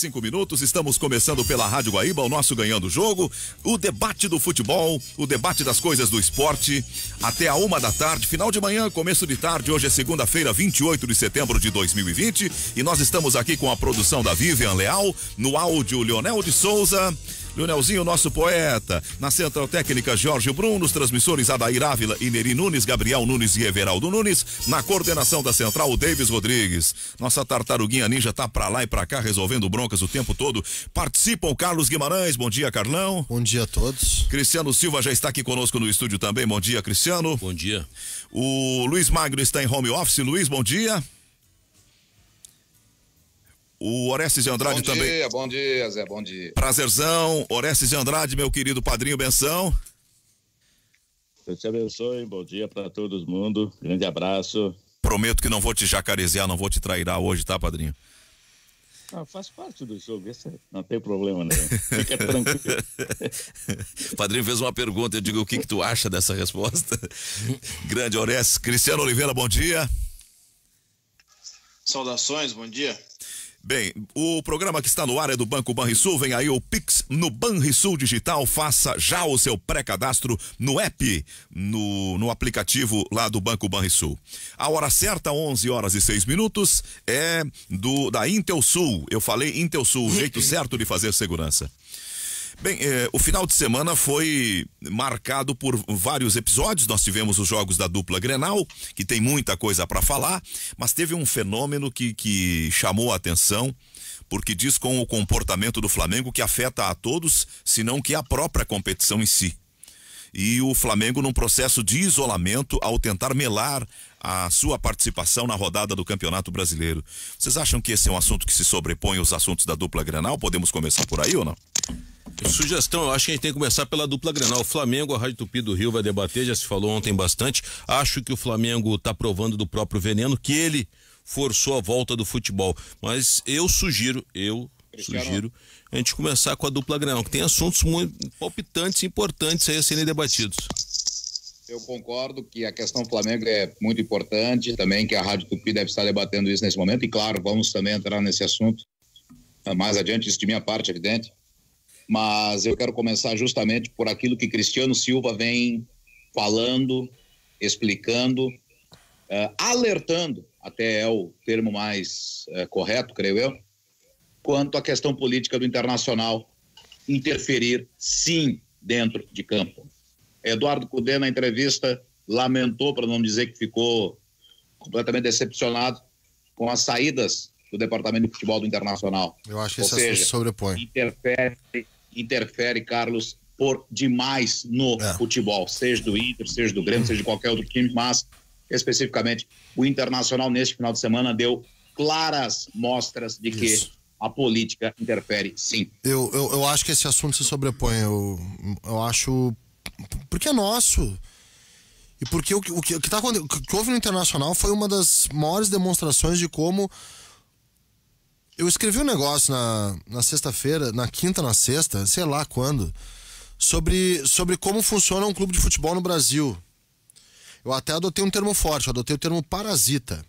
5 minutos, estamos começando pela Rádio Guaíba, o nosso Ganhando o Jogo, o debate do futebol, o debate das coisas do esporte, até a 1 da tarde, final de manhã, começo de tarde. Hoje é segunda-feira, 28 de setembro de 2020, e nós estamos aqui com a produção da Vivian Leal, no áudio Leonel de Souza, Leonelzinho, nosso poeta, na central técnica Jorge Brum, nos transmissores Adair Ávila e Neri Nunes, Gabriel Nunes e Everaldo Nunes, na coordenação da central o Davis Rodrigues. Nossa tartaruguinha ninja tá pra lá e pra cá resolvendo broncas o tempo todo. Participam o Carlos Guimarães, bom dia, Carlão. Bom dia a todos. Cristiano Silva já está aqui conosco no estúdio também, bom dia, Cristiano. Bom dia. O Luiz Magno está em home office. Luiz, bom dia. O Orestes de Andrade também. Bom dia, Zé, bom dia. Prazerzão, Orestes de Andrade, meu querido padrinho Benção. Deus te abençoe, bom dia para todo mundo, grande abraço. Prometo que não vou te jacarezear, não vou te trairar hoje, tá, padrinho? Ah, faz parte do jogo, não tem problema, né? Fica tranquilo. O padrinho fez uma pergunta, eu digo, o que tu acha dessa resposta? Grande Orestes. Cristiano Oliveira, bom dia. Saudações, bom dia. Bem, o programa que está no ar é do Banco Banrisul, vem aí o Pix no Banrisul Digital, faça já o seu pré-cadastro no app, no aplicativo lá do Banco Banrisul. A hora certa, 11h06, é da Intelsul. Eu falei Intelsul, o jeito certo de fazer segurança. Bem, o final de semana foi marcado por vários episódios. Nós tivemos os jogos da dupla Grenal, que tem muita coisa para falar, mas teve um fenômeno que chamou a atenção, porque diz com o comportamento do Flamengo que afeta a todos, senão que a própria competição em si. E o Flamengo num processo de isolamento ao tentar melar a sua participação na rodada do Campeonato Brasileiro. Vocês acham que esse é um assunto que se sobrepõe aos assuntos da dupla Grenal? Podemos começar por aí ou não? Sugestão, eu acho que a gente tem que começar pela dupla Grenal. O Flamengo, a Rádio Tupi do Rio vai debater, já se falou ontem bastante. Acho que o Flamengo está provando do próprio veneno, que ele forçou a volta do futebol. Mas eu sugiro a gente começar com a dupla Grenal, que tem assuntos muito palpitantes, importantes aí a serem debatidos. Eu concordo que a questão do Flamengo é muito importante, também que a Rádio Tupi deve estar debatendo isso nesse momento, e claro, vamos também entrar nesse assunto mais adiante, isso de minha parte, evidente. Mas eu quero começar justamente por aquilo que Cristiano Silva vem falando, explicando, alertando, até é o termo mais correto, creio eu, quanto à questão política do Internacional interferir, sim, dentro de campo. Eduardo Cudê, na entrevista, lamentou, para não dizer que ficou completamente decepcionado com as saídas do Departamento de Futebol do Internacional. Eu acho que esse assunto se sobrepõe. Interfere, Carlos, por demais no futebol, seja do Inter, seja do Grêmio, seja de qualquer outro time, mas especificamente o Internacional neste final de semana deu claras mostras de que a política interfere, sim. Eu acho que esse assunto se sobrepõe. Eu acho porque é nosso. E porque o que houve no Internacional foi uma das maiores demonstrações de como. Eu escrevi um negócio na sexta-feira, na quinta, na sexta, sei lá quando, sobre como funciona um clube de futebol no Brasil. Eu até adotei um termo forte, eu adotei o termo parasita.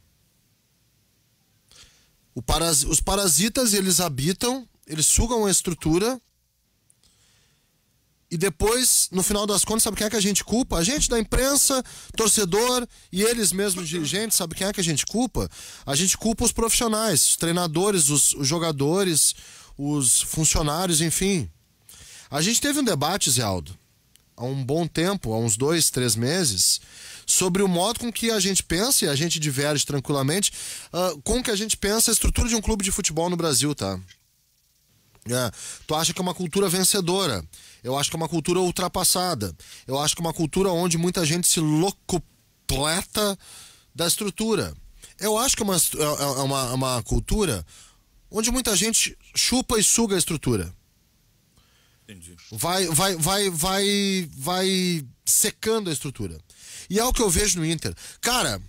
Os parasitas, eles habitam, eles sugam a estrutura e depois, no final das contas, sabe quem é que a gente culpa? A gente da imprensa, torcedor e eles mesmos dirigentes, sabe quem é que a gente culpa? A gente culpa os profissionais, os treinadores, os jogadores, os funcionários, enfim. A gente teve um debate, Zé Aldo, há um bom tempo, há uns 2, 3 meses, sobre o modo com que a gente pensa, e a gente diverge tranquilamente, com que a gente pensa a estrutura de um clube de futebol no Brasil, tá? Tu acha que é uma cultura vencedora? Eu acho que é uma cultura ultrapassada. Eu acho que é uma cultura onde muita gente se locupleta da estrutura. Eu acho que é uma cultura onde muita gente chupa e suga a estrutura. Entendi. Vai secando a estrutura. E é o que eu vejo no Inter. Cara,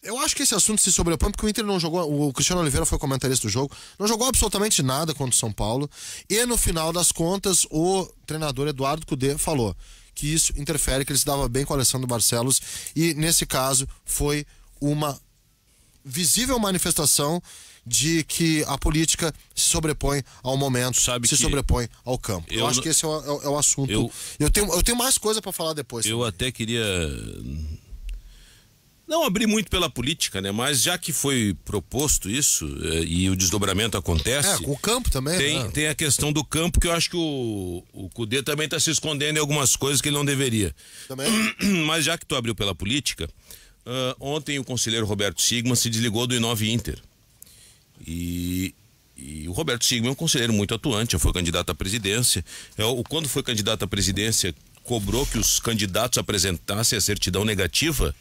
eu acho que esse assunto se sobrepõe porque o Inter não jogou, o Cristiano Oliveira foi comentarista do jogo, não jogou absolutamente nada contra o São Paulo, e no final das contas o treinador Eduardo Cudê falou que isso interfere, que ele se dava bem com o Alessandro Barcelos, e nesse caso foi uma visível manifestação de que a política se sobrepõe ao momento, sobrepõe ao campo. Eu acho que esse é o assunto. Eu tenho mais coisa para falar depois. Eu até queria não abrir muito pela política, né? Mas já que foi proposto isso e o desdobramento acontece... com o campo também. Tem a questão do campo, que eu acho que o Cudê também está se escondendo em algumas coisas que ele não deveria. Também. Mas já que tu abriu pela política, ontem o conselheiro Roberto Sigman se desligou do I9 Inter. E o Roberto Sigman é um conselheiro muito atuante, já foi candidato à presidência. Quando foi candidato à presidência, cobrou que os candidatos apresentassem a certidão negativa.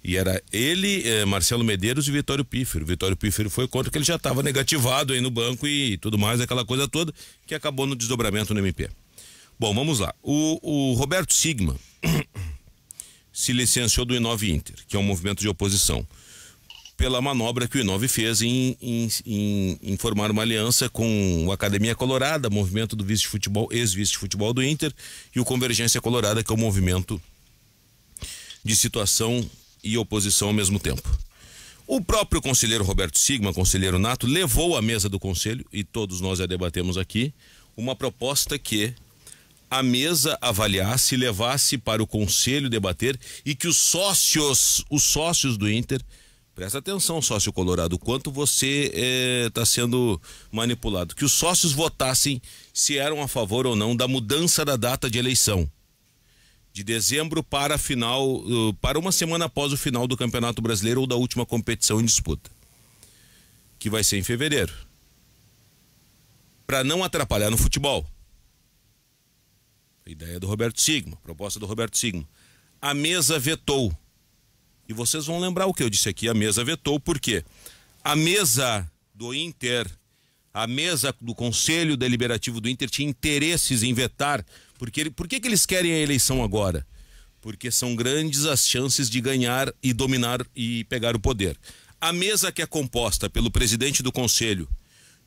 E era ele, Marcelo Medeiros e Vitório Pífero. Vitório Pífero foi contra, que ele já estava negativado aí no banco e tudo mais, aquela coisa toda, que acabou no desdobramento no MP. Bom, vamos lá. O Roberto Sigman se licenciou do I9 Inter, que é um movimento de oposição, pela manobra que o I9 fez em formar uma aliança com o Academia Colorada, movimento do vice-futebol, ex-vice-futebol do Inter, e o Convergência Colorada, que é o movimento de situação e oposição ao mesmo tempo. O próprio conselheiro Roberto Sigman, conselheiro nato, levou à mesa do conselho, e todos nós já debatemos aqui, uma proposta que a mesa avaliasse, levasse para o conselho debater, e que os sócios do Inter, presta atenção, sócio colorado, quanto você está sendo manipulado, que os sócios votassem se eram a favor ou não da mudança da data de eleição de dezembro para uma semana após o final do Campeonato Brasileiro ou da última competição em disputa, que vai ser em fevereiro, para não atrapalhar no futebol. A ideia do Roberto Sigman, proposta do Roberto Sigman. A mesa vetou. E vocês vão lembrar o que eu disse aqui, a mesa vetou, por quê? A mesa do Inter, a mesa do Conselho Deliberativo do Inter tinha interesses em vetar. Por que eles querem a eleição agora? Porque são grandes as chances de ganhar e dominar e pegar o poder. A mesa, que é composta pelo presidente do Conselho,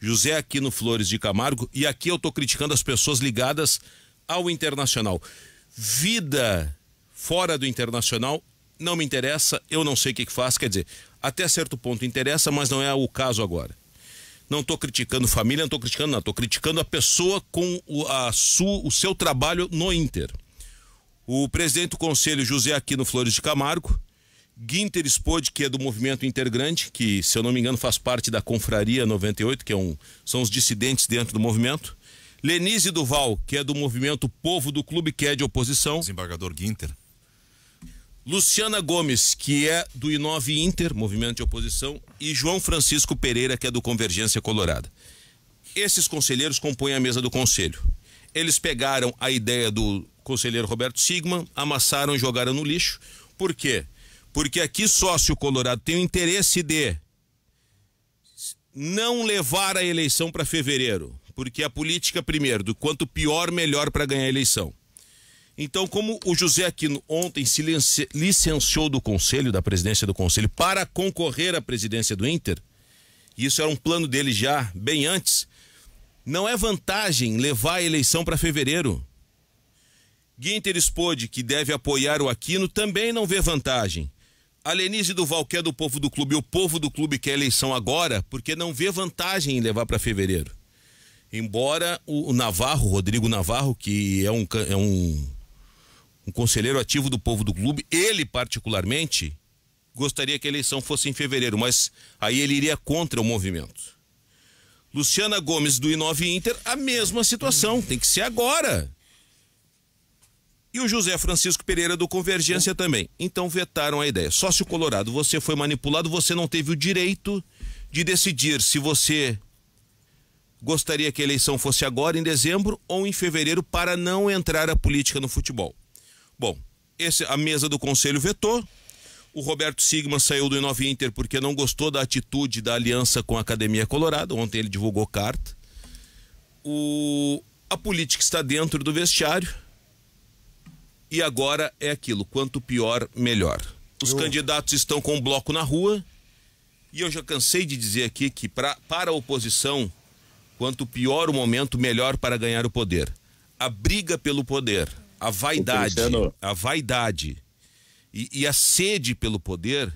José Aquino Flores de Camargo, e aqui eu estou criticando as pessoas ligadas ao Internacional. Vida fora do Internacional não me interessa, eu não sei o que faz, quer dizer, até certo ponto interessa, mas não é o caso agora. Não estou criticando família, não estou criticando nada, estou criticando a pessoa com o seu trabalho no Inter. O presidente do conselho, José Aquino Flores de Camargo, Guinter Spode, que é do movimento Intergrande, que, se eu não me engano, faz parte da Confraria 98, que são os dissidentes dentro do movimento. Lenise Duval, que é do movimento Povo do Clube, que é de oposição. Desembargador Guinter. Luciana Gomes, que é do I9 Inter, movimento de oposição, e João Francisco Pereira, que é do Convergência Colorada. Esses conselheiros compõem a mesa do conselho. Eles pegaram a ideia do conselheiro Roberto Sigman, amassaram e jogaram no lixo. Por quê? Porque aqui sócio colorado tem o interesse de não levar a eleição para fevereiro, porque a política, primeiro, do quanto pior, melhor para ganhar a eleição. Então, como o José Aquino ontem se licenciou do conselho, da presidência do conselho, para concorrer à presidência do Inter, e isso era um plano dele já bem antes, não é vantagem levar a eleição para fevereiro. Guinter Spode, que deve apoiar o Aquino, também não vê vantagem. A Lenise Duval, que é do Povo do Clube, e o Povo do Clube quer a eleição agora, porque não vê vantagem em levar para fevereiro. Embora o Navarro, Rodrigo Navarro, que é um conselheiro ativo do Povo do Clube, ele particularmente gostaria que a eleição fosse em fevereiro, mas aí ele iria contra o movimento. Luciana Gomes, do I9 Inter, a mesma situação, tem que ser agora. E o José Francisco Pereira, do Convergência, também. Então vetaram a ideia. Sócio colorado, você foi manipulado, você não teve o direito de decidir se você gostaria que a eleição fosse agora, em dezembro, ou em fevereiro, para não entrar a política no futebol. Bom, a mesa do conselho vetou. O Roberto Sigman saiu do I9 Inter porque não gostou da atitude da aliança com a Academia Colorada. Ontem ele divulgou carta. A política está dentro do vestiário. E agora é aquilo, quanto pior, melhor. Os candidatos estão com o bloco na rua. E eu já cansei de dizer aqui que para a oposição, quanto pior o momento, melhor para ganhar o poder. A briga pelo poder, a vaidade e a sede pelo poder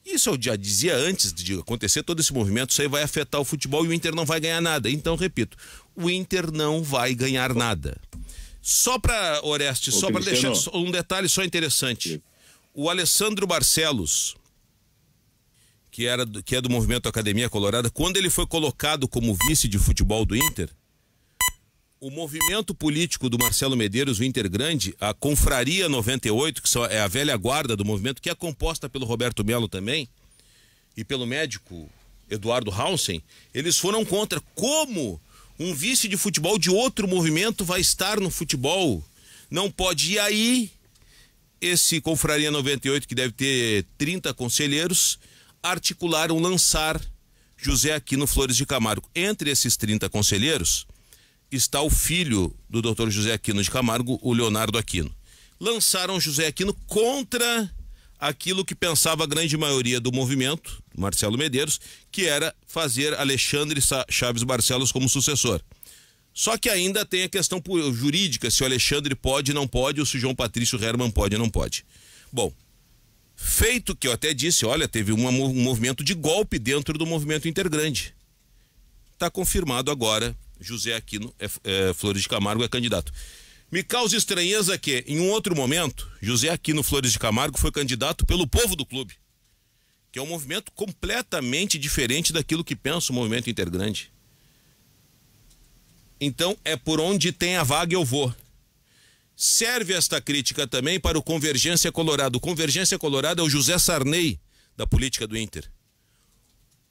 Isso eu já dizia antes de acontecer todo esse movimento, isso aí vai afetar o futebol e o Inter não vai ganhar nada. Então, repito, o Inter não vai ganhar nada. Só para, Oreste, só para deixar um detalhe só interessante. O Alessandro Barcelos, que é do Movimento Academia Colorada, quando ele foi colocado como vice de futebol do Inter, o movimento político do Marcelo Medeiros, o Inter Grande, a Confraria 98, que é a velha guarda do movimento, que é composta pelo Roberto Melo também, e pelo médico Eduardo Hausen, eles foram contra. Como um vice de futebol de outro movimento vai estar no futebol? Não pode. E aí, esse Confraria 98, que deve ter 30 conselheiros, articularam lançar José Aquino Flores de Camargo. Entre esses 30 conselheiros está o filho do Dr. José Aquino de Camargo, o Leonardo Aquino. Lançaram José Aquino contra aquilo que pensava a grande maioria do movimento, Marcelo Medeiros, que era fazer Alexandre Chaves Barcelos como sucessor. Só que ainda tem a questão jurídica, se o Alexandre pode, não pode, ou se o João Patrício Hermann pode, não pode. Bom, feito que eu até disse, olha, teve um movimento de golpe dentro do movimento Intergrande. Está confirmado agora, José Aquino Flores de Camargo é candidato. Me causa estranheza que, em um outro momento, José Aquino Flores de Camargo foi candidato pelo povo do clube, que é um movimento completamente diferente daquilo que pensa o movimento Intergrande. Então, é por onde tem a vaga eu vou. Serve esta crítica também para o Convergência Colorado. O Convergência Colorado é o José Sarney da política do Inter.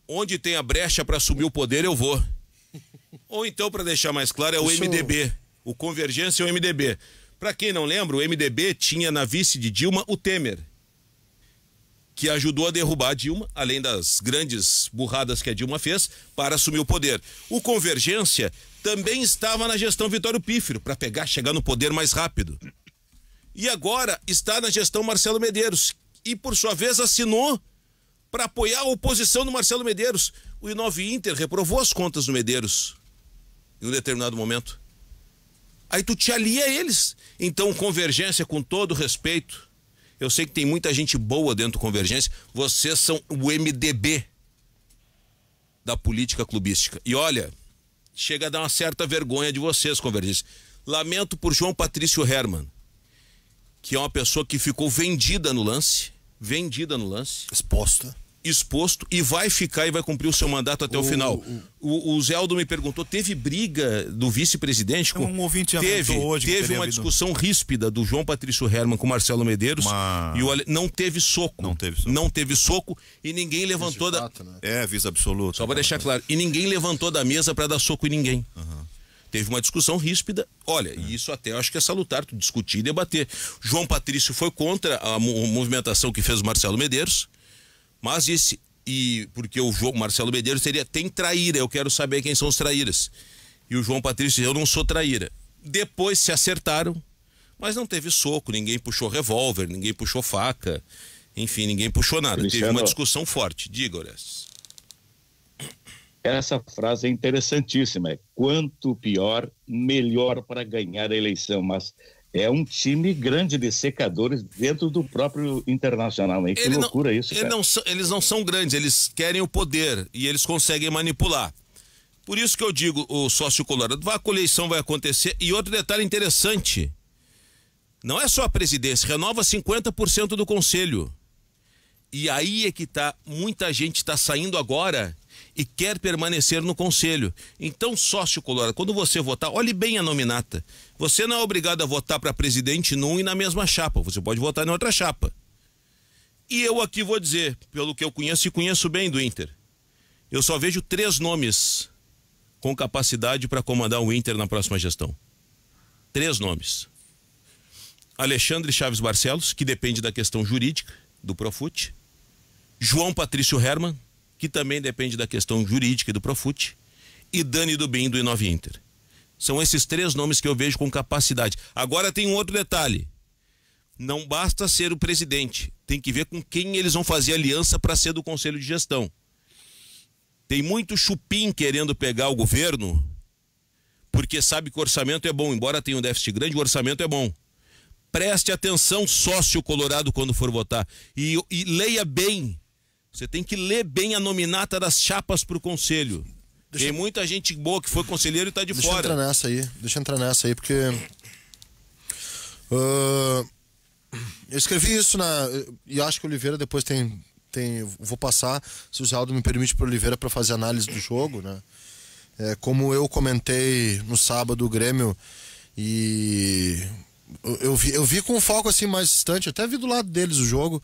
Onde tem a brecha para assumir o poder, eu vou. Ou então, para deixar mais claro, é o MDB. O Convergência é o MDB. Para quem não lembra, o MDB tinha na vice de Dilma o Temer, que ajudou a derrubar a Dilma, além das grandes burradas que a Dilma fez, para assumir o poder. O Convergência também estava na gestão Vitório Pífero, para chegar no poder mais rápido. E agora está na gestão Marcelo Medeiros, e por sua vez assinou para apoiar a oposição do Marcelo Medeiros. O I9 Inter reprovou as contas do Medeiros em um determinado momento. Aí tu te alia a eles. Então, Convergência, com todo respeito, eu sei que tem muita gente boa dentro do Convergência, vocês são o MDB da política clubística. E olha, chega a dar uma certa vergonha de vocês, Convergência. Lamento por João Patrício Hermann, que é uma pessoa que ficou vendida no lance, exposto e vai ficar e vai cumprir o seu mandato até o final. O Zé Aldo me perguntou, teve briga do vice-presidente? Um ouvinte teve uma discussão ríspida do João Patrício Hermann com o Marcelo Medeiros e não teve soco. Não teve soco e ninguém levantou vice absoluto. Só para deixar claro, e ninguém levantou da mesa para dar soco em ninguém. Teve uma discussão ríspida, e isso até eu acho que é salutar, tu discutir e debater. João Patrício foi contra a movimentação que fez o Marcelo Medeiros, mas disse, porque o Marcelo Medeiros tem traíra, eu quero saber quem são os traíras. E o João Patrício disse, eu não sou traíra. Depois se acertaram, mas não teve soco, ninguém puxou revólver, ninguém puxou faca, enfim, ninguém puxou nada. Cristiano, teve uma discussão forte. Diga, Orestes. Essa frase é interessantíssima, quanto pior, melhor para ganhar a eleição, mas é um time grande de secadores dentro do próprio Internacional, hein? Que loucura isso, cara. Eles não são grandes, eles querem o poder e eles conseguem manipular. Por isso que eu digo, o sócio colorado, a eleição vai acontecer. E outro detalhe interessante, não é só a presidência, renova 50% do conselho. E aí é que muita gente está saindo agora e quer permanecer no conselho. Então, sócio colorado, quando você votar, olhe bem a nominata. Você não é obrigado a votar para presidente num e na mesma chapa. Você pode votar em outra chapa. E eu aqui vou dizer, pelo que eu conheço e conheço bem do Inter, eu só vejo 3 nomes com capacidade para comandar o Inter na próxima gestão. 3 nomes. Alexandre Chaves Barcelos, que depende da questão jurídica do Profut. João Patrício Hermann, que também depende da questão jurídica do Profut, e Dani Dubin do I9 Inter. São esses 3 nomes que eu vejo com capacidade. Agora tem um outro detalhe. Não basta ser o presidente, tem que ver com quem eles vão fazer aliança para ser do conselho de gestão. Tem muito chupim querendo pegar o governo, porque sabe que o orçamento é bom, embora tenha um déficit grande, o orçamento é bom. Preste atenção, sócio colorado, quando for votar, e leia bem Você tem que ler bem a nominata das chapas pro conselho. Tem muita gente boa que foi conselheiro e tá de fora. Deixa eu entrar nessa aí, porque... eu escrevi isso e acho que o Oliveira depois vou passar, se o Zé Aldo me permite, para o Oliveira para fazer análise do jogo, né? Como eu comentei no sábado, o Grêmio, e eu vi com um foco assim mais distante, até vi do lado deles o jogo,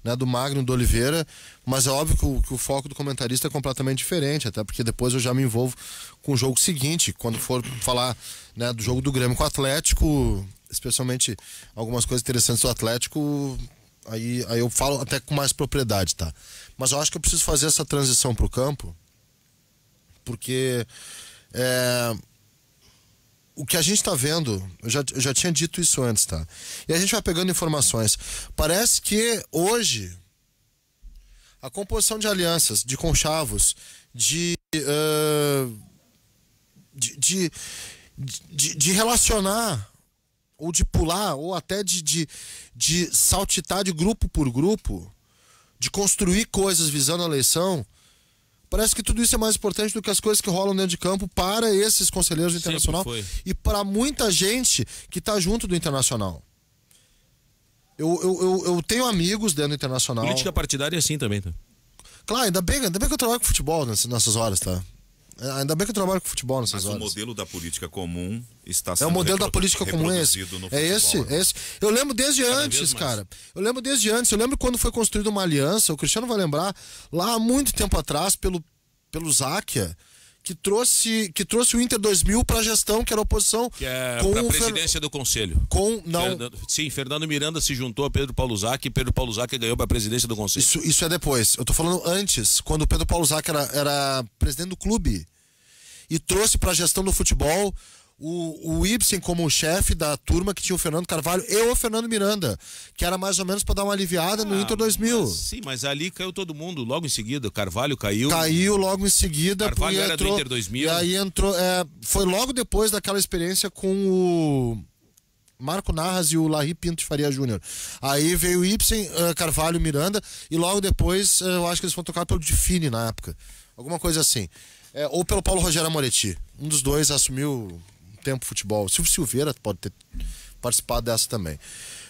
né, do Magno, do Oliveira, mas é óbvio que o foco do comentarista é completamente diferente, até porque depois eu já me envolvo com o jogo seguinte, quando for falar, né, do jogo do Grêmio com o Atlético, especialmente algumas coisas interessantes do Atlético, aí eu falo até com mais propriedade, tá? Mas eu acho que eu preciso fazer essa transição pro campo, porque o que a gente tá vendo, eu já tinha dito isso antes, tá? E a gente vai pegando informações. Parece que hoje a composição de alianças, de conchavos, de relacionar, ou de pular, ou até de saltitar de grupo por grupo, de construir coisas visando a eleição, parece que tudo isso é mais importante do que as coisas que rolam dentro de campo para esses conselheiros do Internacional e para muita gente que está junto do Internacional. Eu tenho amigos dentro do Internacional. Política partidária é assim também, tá? Claro, ainda bem que eu trabalho com futebol nessas horas, tá? Ainda bem que eu trabalho com futebol nessas horas. Mas o modelo da política comum está sendo o modelo da política comum é esse. Esse. Eu lembro desde antes, cara. Eu lembro quando foi construída uma aliança, o Cristiano vai lembrar, lá há muito tempo atrás, pelo Záquia, que trouxe o Inter 2000 para a gestão, que era a oposição. Que é para a presidência do conselho. Fernando Miranda se juntou a Pedro Paulo Záquia e Pedro Paulo Záquia ganhou para a presidência do conselho. Isso é depois. Eu tô falando antes, quando o Pedro Paulo Záquia era presidente do clube e trouxe para a gestão do futebol o Ibsen como chefe da turma, que tinha o Fernando Carvalho e o Fernando Miranda, que era mais ou menos para dar uma aliviada no Inter 2000. Mas ali caiu todo mundo logo em seguida. O Carvalho caiu. Caiu logo em seguida. Carvalho era do Inter 2000. E aí entrou. Foi logo depois daquela experiência com o Marco Narras e o Larry Pinto de Faria Júnior. Aí veio o Ibsen, Carvalho e Miranda, e logo depois eu acho que eles foram tocar pelo Define na época. Alguma coisa assim. Ou pelo Paulo Rogério Amoretti. Um dos dois assumiu tempo futebol. Silvio Silveira pode ter participado dessa também.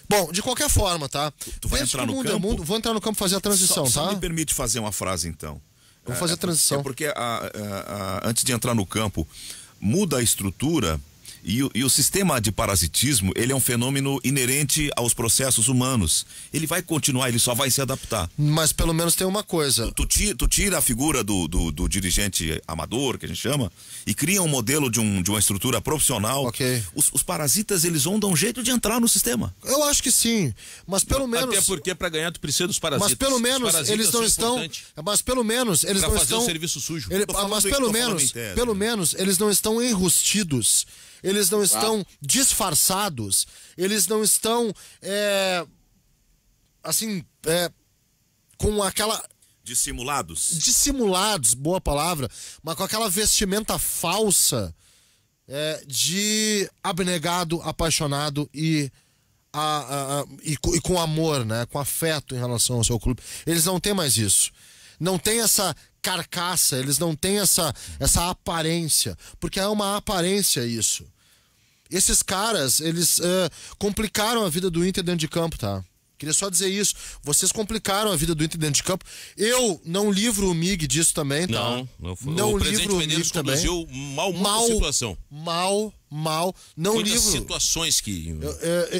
Bom, de qualquer forma, tá? Tu vai entrar no campo? Vou entrar no campo e fazer a transição, tá? Só me permite fazer uma frase, então. Vou fazer a transição. Porque antes de entrar no campo, muda a estrutura e o sistema de parasitismo, ele é um fenômeno inerente aos processos humanos. Ele vai continuar, ele só vai se adaptar. Mas pelo menos tem uma coisa. Tu tira a figura do dirigente amador, que a gente chama, e cria um modelo de uma estrutura profissional. Ok. Os parasitas, eles vão dar um jeito de entrar no sistema. Eu acho que sim, mas pelo menos... Até porque para ganhar tu precisa dos parasitas. Mas pelo menos eles não estão... Mas pelo menos eles não estão... Pra fazer o serviço sujo. Mas pelo menos eles não estão enrustidos. Eles não estão disfarçados, eles não estão, com aquela... Dissimulados, boa palavra, mas com aquela vestimenta falsa de abnegado, apaixonado e com amor, né? Com afeto em relação ao seu clube. Eles não têm mais isso. Não tem essa carcaça, eles não têm essa aparência, porque é uma aparência isso. Esses caras, eles complicaram a vida do Inter dentro de campo, tá? Queria só dizer isso. Vocês complicaram a vida do Inter dentro de campo. Eu não livro o MIG disso também, tá? Não foi. Não o livro o MIG também. Conduziu mal situação. Mal. Não muitas livro situações que...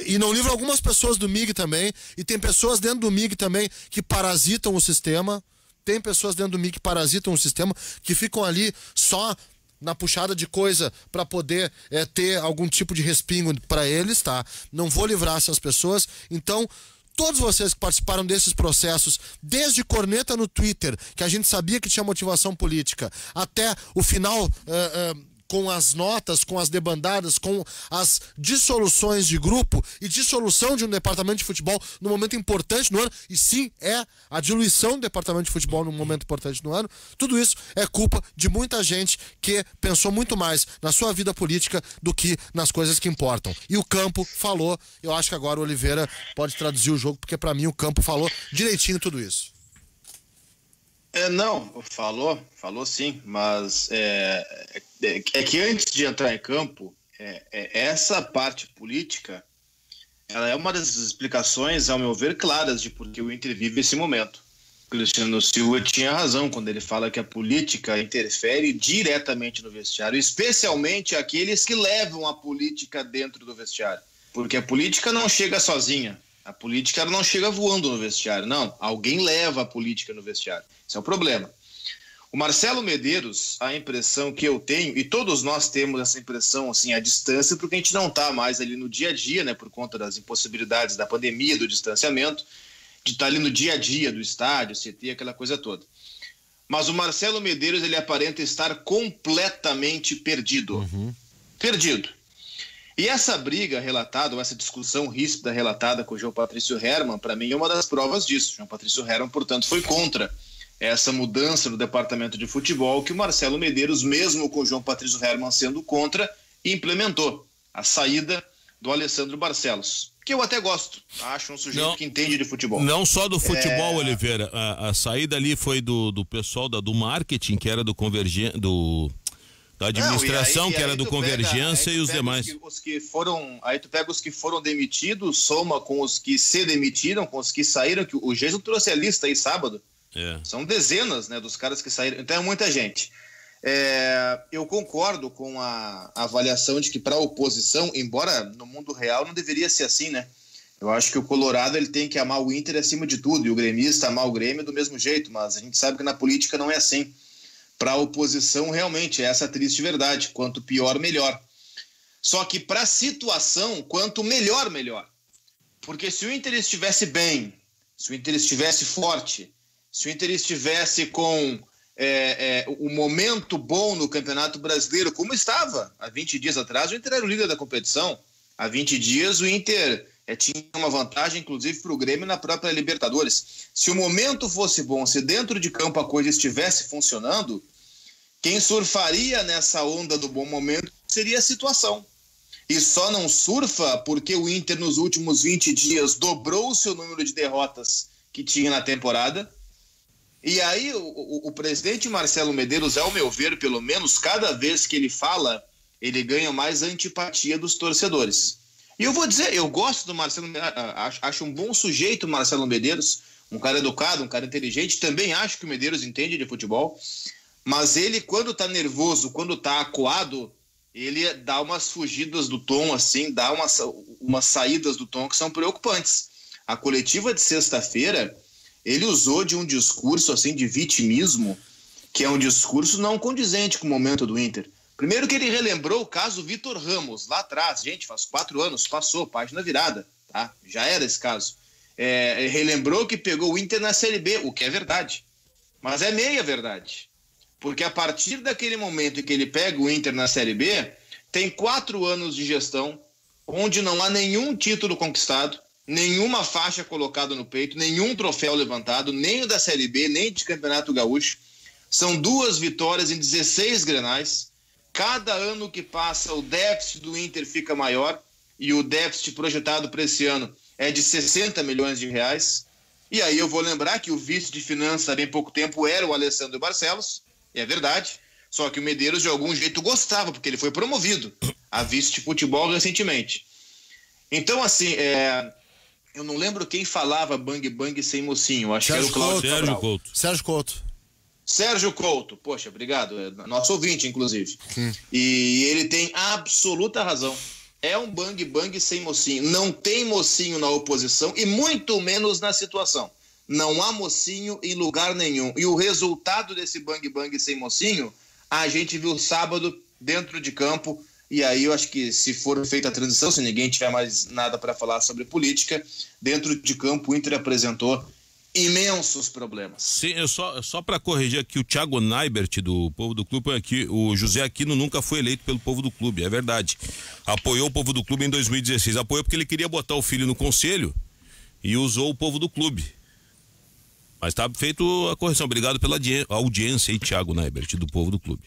E não livro algumas pessoas do MIG também. E tem pessoas dentro do MIG também que parasitam o sistema. Tem pessoas dentro do MIG que parasitam o sistema, que ficam ali só na puxada de coisa para poder ter algum tipo de respingo para eles, tá? Não vou livrar essas pessoas. Então, todos vocês que participaram desses processos, desde corneta no Twitter, que a gente sabia que tinha motivação política, até o final... com as notas, com as debandadas, com as dissoluções de grupo e dissolução de um departamento de futebol num momento importante no ano, e sim, é a diluição do departamento de futebol num momento importante no ano. Tudo isso é culpa de muita gente que pensou muito mais na sua vida política do que nas coisas que importam. E o campo falou, eu acho que agora o Oliveira pode traduzir o jogo, porque pra mim o campo falou direitinho tudo isso. Não, falou sim, mas é que antes de entrar em campo, essa parte política, ela é uma das explicações, ao meu ver, claras de por que o Inter vive esse momento. O Cristiano Silva tinha razão quando ele fala que a política interfere diretamente no vestiário, especialmente aqueles que levam a política dentro do vestiário, porque a política não chega sozinha. A política não chega voando no vestiário, não. Alguém leva a política no vestiário. Esse é o problema. O Marcelo Medeiros, a impressão que eu tenho, e todos nós temos essa impressão assim à distância, porque a gente não está mais ali no dia a dia, né, por conta das impossibilidades da pandemia, do distanciamento, de estar ali no dia a dia do estádio, CT, aquela coisa toda. Mas o Marcelo Medeiros, ele aparenta estar completamente perdido. Perdido. E essa briga relatada, ou essa discussão ríspida relatada com o João Patrício Hermann, para mim é uma das provas disso. O João Patrício Hermann, portanto, foi contra essa mudança no departamento de futebol que o Marcelo Medeiros, mesmo com o João Patrício Hermann sendo contra, implementou a saída do Alessandro Barcelos, que eu até gosto. Acho um sujeito que entende de futebol. Não só do futebol, Oliveira. A saída ali foi do pessoal do marketing, que era do da administração, que era do Convergência, e os demais. Aí tu pega os que foram demitidos, soma com os que se demitiram, com os que saíram, que o Jason trouxe a lista aí sábado. São dezenas, né, dos caras que saíram. Então é muita gente. Eu concordo com a avaliação de que para a oposição, embora no mundo real não deveria ser assim, né? Eu acho que o Colorado ele tem que amar o Inter acima de tudo, e o gremista amar o Grêmio do mesmo jeito, mas a gente sabe que na política não é assim. Para a oposição, realmente, é essa triste verdade. Quanto pior, melhor. Só que para a situação, quanto melhor, melhor. Porque se o Inter estivesse bem, se o Inter estivesse forte, se o Inter estivesse com um momento bom no Campeonato Brasileiro, como estava há 20 dias atrás, o Inter era o líder da competição. Há 20 dias, o Inter tinha uma vantagem, inclusive, para o Grêmio na própria Libertadores. Se o momento fosse bom, se dentro de campo a coisa estivesse funcionando, quem surfaria nessa onda do bom momento seria a situação. E só não surfa porque o Inter, nos últimos 20 dias, dobrou o seu número de derrotas que tinha na temporada. E aí, o presidente Marcelo Medeiros, ao meu ver, pelo menos, cada vez que ele fala, ele ganha mais antipatia dos torcedores. E eu vou dizer, eu gosto do Marcelo, acho um bom sujeito o Marcelo Medeiros, um cara educado, um cara inteligente, também acho que o Medeiros entende de futebol, mas ele, quando tá nervoso, quando tá acuado, ele dá umas fugidas do tom, assim, dá umas saídas do tom que são preocupantes. A coletiva de sexta-feira, ele usou de um discurso, assim, de vitimismo, que é um discurso não condizente com o momento do Inter. Primeiro que ele relembrou o caso Vitor Ramos, lá atrás. Gente, faz 4 anos, passou, página virada, tá? Já era esse caso. Relembrou que pegou o Inter na Série B, o que é verdade. Mas é meia verdade. Porque a partir daquele momento em que ele pega o Inter na Série B, tem 4 anos de gestão, onde não há nenhum título conquistado, nenhuma faixa colocada no peito, nenhum troféu levantado, nem o da Série B, nem de Campeonato Gaúcho. São 2 vitórias em 16 grenais. Cada ano que passa, o déficit do Inter fica maior, e o déficit projetado para esse ano é de 60 milhões de reais. E aí eu vou lembrar que o vice de finanças há bem pouco tempo era o Alessandro Barcelos, e é verdade, só que o Medeiros de algum jeito gostava, porque ele foi promovido a vice de futebol recentemente. Então, assim, eu não lembro quem falava bang bang sem mocinho, acho Sérgio que era o Cláudio Sérgio Couto. Poxa, obrigado. Nosso ouvinte, inclusive. E ele tem absoluta razão. É um bang bang sem mocinho. Não tem mocinho na oposição e muito menos na situação. Não há mocinho em lugar nenhum. E o resultado desse bang bang sem mocinho, a gente viu sábado dentro de campo. E aí eu acho que se for feita a transição, se ninguém tiver mais nada para falar sobre política, dentro de campo o Inter apresentou imensos problemas. Sim, só para corrigir aqui, o Thiago Naibert do Povo do Clube, aqui, o José Aquino nunca foi eleito pelo Povo do Clube, é verdade. Apoiou o Povo do Clube em 2016, apoiou porque ele queria botar o filho no conselho e usou o Povo do Clube. Mas tá feito a correção. Obrigado pela audiência aí, Thiago Naibert do Povo do Clube.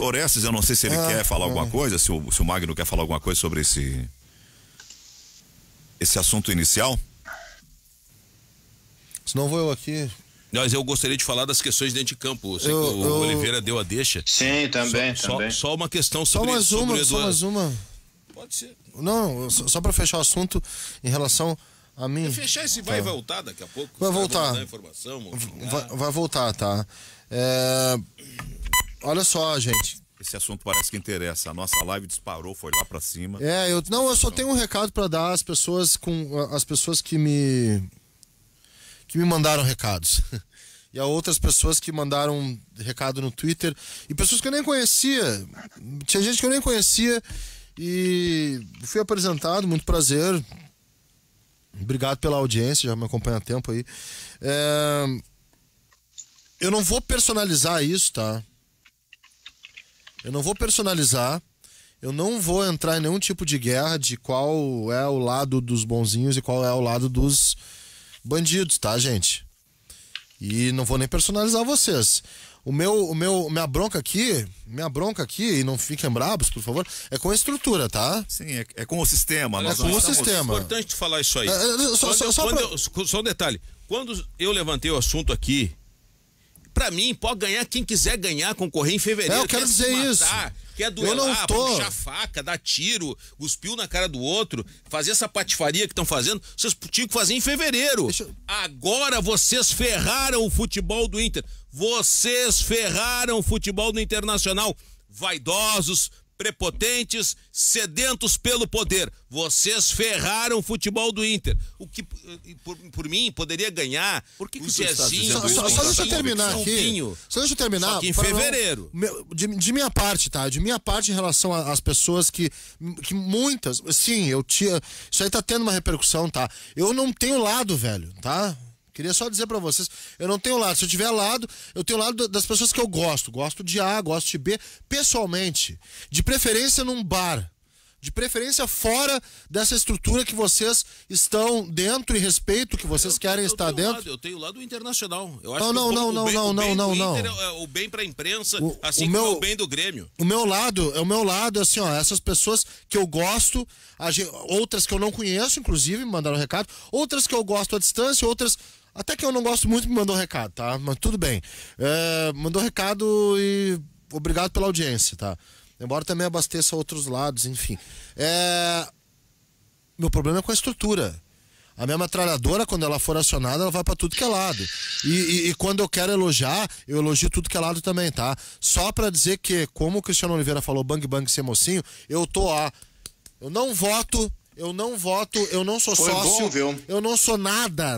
Orestes, eu não sei se ele quer falar alguma coisa, se o Magno quer falar alguma coisa sobre esse assunto inicial. Senão vou eu aqui. Mas eu gostaria de falar das questões dentro de campo. Eu sei que o Oliveira deu a deixa. Sim, também. Só uma questão sobre o Eduardo. Só mais uma. Pode ser. Não, só para fechar o assunto em relação a mim. Vai fechar esse vai voltar daqui a pouco. Vai voltar. Vai voltar, tá? Olha só, gente. Esse assunto parece que interessa. A nossa live disparou, foi lá pra cima. Eu só tenho um recado para dar às pessoas que me mandaram recados. E a outras pessoas que mandaram recado no Twitter. E pessoas que eu nem conhecia. Tinha gente que eu nem conhecia. E fui apresentado, muito prazer. Obrigado pela audiência, já me acompanha há tempo aí. Eu não vou personalizar isso, tá? Eu não vou personalizar. Eu não vou entrar em nenhum tipo de guerra de qual é o lado dos bonzinhos e qual é o lado dos bandidos, tá, gente? E não vou nem personalizar vocês. Minha bronca aqui, e não fiquem brabos, por favor, é com a estrutura, tá? Sim, é com o sistema. É com o sistema. É importante falar isso aí. Só um detalhe. Quando eu levantei o assunto aqui, pra mim, pode ganhar quem quiser ganhar, concorrer em fevereiro. Eu quero dizer isso. Quer duelar, puxar faca, dar tiro, cuspiu na cara do outro, fazer essa patifaria que estão fazendo, vocês tinham que fazer em fevereiro. Agora vocês ferraram o futebol do Inter. Vocês ferraram o futebol do Internacional. Vaidosos, prepotentes, sedentos pelo poder. Vocês ferraram o futebol do Inter. O que, por mim, poderia ganhar o Zezinho. Só deixa eu terminar aqui. Só deixa eu terminar. Só que em fevereiro. De minha parte, tá? De minha parte em relação às pessoas que muitas... Sim, isso aí tá tendo uma repercussão, tá? Eu não tenho lado, velho, tá? Queria só dizer pra vocês, eu não tenho lado. Se eu tiver lado, eu tenho lado das pessoas que eu gosto. Gosto de A, gosto de B, pessoalmente. De preferência num bar. De preferência fora dessa estrutura que vocês estão dentro e respeito que vocês querem estar dentro. Eu tenho o lado internacional. Eu acho não. O bem pra imprensa, como o bem do Grêmio. O meu lado, assim, ó, essas pessoas que eu gosto, outras que eu não conheço, inclusive, me mandaram recado, outras que eu gosto à distância, outras... Até que eu não gosto muito, me mandou recado, tá? Mas tudo bem. Mandou recado e obrigado pela audiência, tá? Embora também abasteça outros lados, enfim. Meu problema é com a estrutura. A minha metralhadora, quando ela for acionada, ela vai pra tudo que é lado. E quando eu quero elogiar, eu elogio tudo que é lado também, tá? Só pra dizer que, como o Cristiano Oliveira falou, bang bang sem mocinho, eu tô eu não voto, eu não sou sócio, eu não sou nada,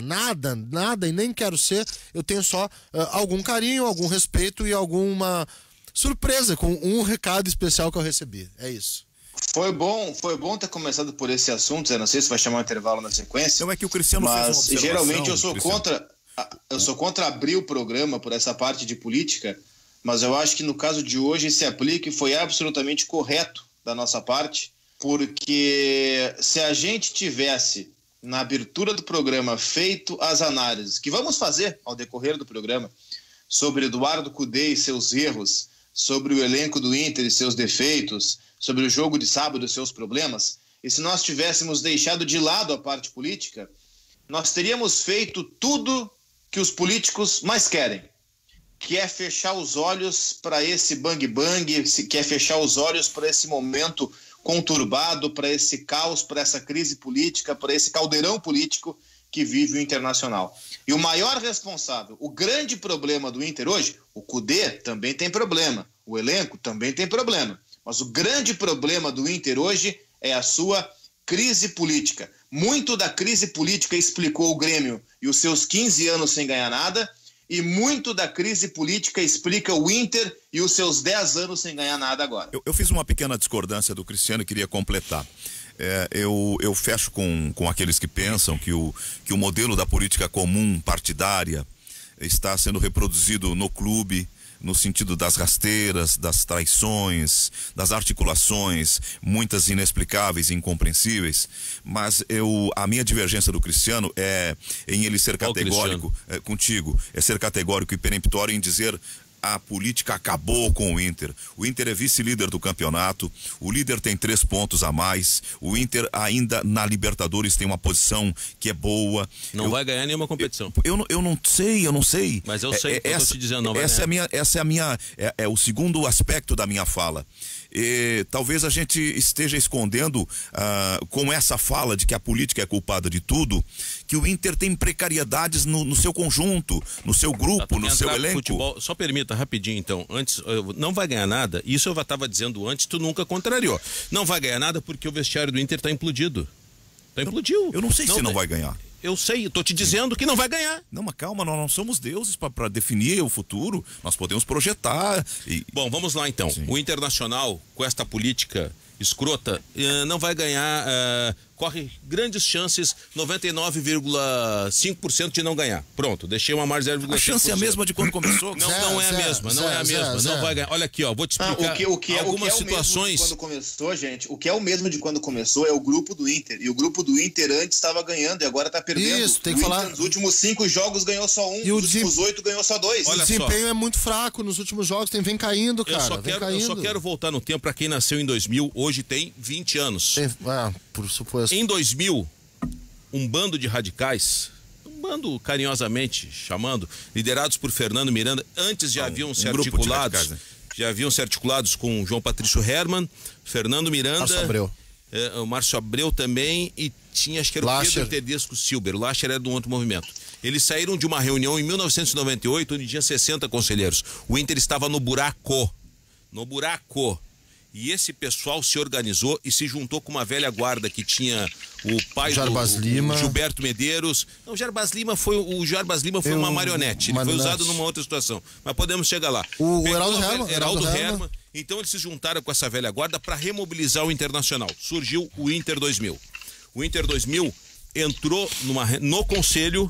e nem quero ser. Eu tenho só algum carinho, algum respeito e alguma surpresa com um recado especial que eu recebi. É isso. Foi bom ter começado por esse assunto. Eu não sei se vai chamar um intervalo na sequência. Não, é que o Cristiano fez uma observação. Geralmente eu sou contra abrir o programa por essa parte de política, mas eu acho que no caso de hoje se aplica e foi absolutamente correto da nossa parte, porque se a gente tivesse na abertura do programa feito as análises que vamos fazer ao decorrer do programa sobre Eduardo Cudê e seus erros, sobre o elenco do Inter e seus defeitos, sobre o jogo de sábado e seus problemas, e se nós tivéssemos deixado de lado a parte política, nós teríamos feito tudo que os políticos mais querem, que é fechar os olhos para esse bang-bang, que é fechar os olhos para esse momento conturbado, para esse caos, para essa crise política, para esse caldeirão político que vive o Internacional. E o maior responsável, o grande problema do Inter hoje, o Cudê também tem problema, o elenco também tem problema, mas o grande problema do Inter hoje é a sua crise política. Muito da crise política explicou o Grêmio e os seus 15 anos sem ganhar nada, e muito da crise política explica o Inter e os seus 10 anos sem ganhar nada agora. Eu fiz uma pequena discordância do Cristiano e queria completar. Eu fecho com aqueles que pensam que o modelo da política comum partidária está sendo reproduzido no clube, no sentido das rasteiras, das traições, das articulações, muitas inexplicáveis e incompreensíveis, mas a minha divergência do Cristiano é em ele ser categórico contigo, é ser categórico e peremptório em dizer a política acabou com o Inter. O Inter é vice-líder do campeonato, o líder tem 3 pontos a mais, o Inter ainda na Libertadores tem uma posição que é boa. Não vai ganhar nenhuma competição. Eu não sei. Mas eu sei, eu tô te dizendo, não vai ganhar. É o segundo aspecto da minha fala. Talvez a gente esteja escondendo com essa fala de que a política é culpada de tudo, que o Inter tem precariedades no seu conjunto, no seu grupo, no seu elenco. Futebol, só permita rapidinho então, antes, não vai ganhar nada, isso eu já estava dizendo antes, tu nunca contrariou. Não vai ganhar nada porque o vestiário do Inter está implodido. Implodiu. Eu não sei se não vai ganhar. Eu sei, tô te dizendo que não vai ganhar. Não, mas calma, nós não somos deuses para definir o futuro. Nós podemos projetar. Bom, vamos lá então. Sim. O Internacional, com esta política escrota, não vai ganhar, corre grandes chances, 99,5% de não ganhar. Pronto, deixei uma margem 0,5%. A chance é a mesma de quando começou? Não é a mesma. Não vai ganhar. Olha aqui, ó, vou te explicar algumas situações. Quando começou, gente, o que é o mesmo de quando começou é o grupo do Inter. E o grupo do Inter antes estava ganhando e agora está perdendo. Isso, tem que falar. Nos últimos 5 jogos ganhou só 1, nos últimos 8 ganhou só 2. O desempenho é muito fraco nos últimos jogos, vem caindo, cara. Eu só quero voltar no tempo para quem nasceu em 2000, hoje tem 20 anos. Por suposto. Em 2000, um bando de radicais, um bando carinhosamente chamando, liderados por Fernando Miranda, antes já haviam se articulados, radicais, né? Já haviam se articulados com João Patrício Hermann, Fernando Miranda, Márcio Abreu. O Márcio Abreu também, e tinha, acho que era o Pedro Tedesco Silber. O Lacher era de um outro movimento. Eles saíram de uma reunião em 1998, onde tinha 60 conselheiros. O Inter estava no buraco. E esse pessoal se organizou e se juntou com uma velha guarda que tinha o pai Jarbas Lima. O Gilberto Medeiros. Não, o Jarbas Lima foi uma marionete. Ele foi usado numa outra situação. Mas podemos chegar lá. O Heraldo Hermann. Então eles se juntaram com essa velha guarda para remobilizar o Internacional. Surgiu o Inter 2000. O Inter 2000 entrou no conselho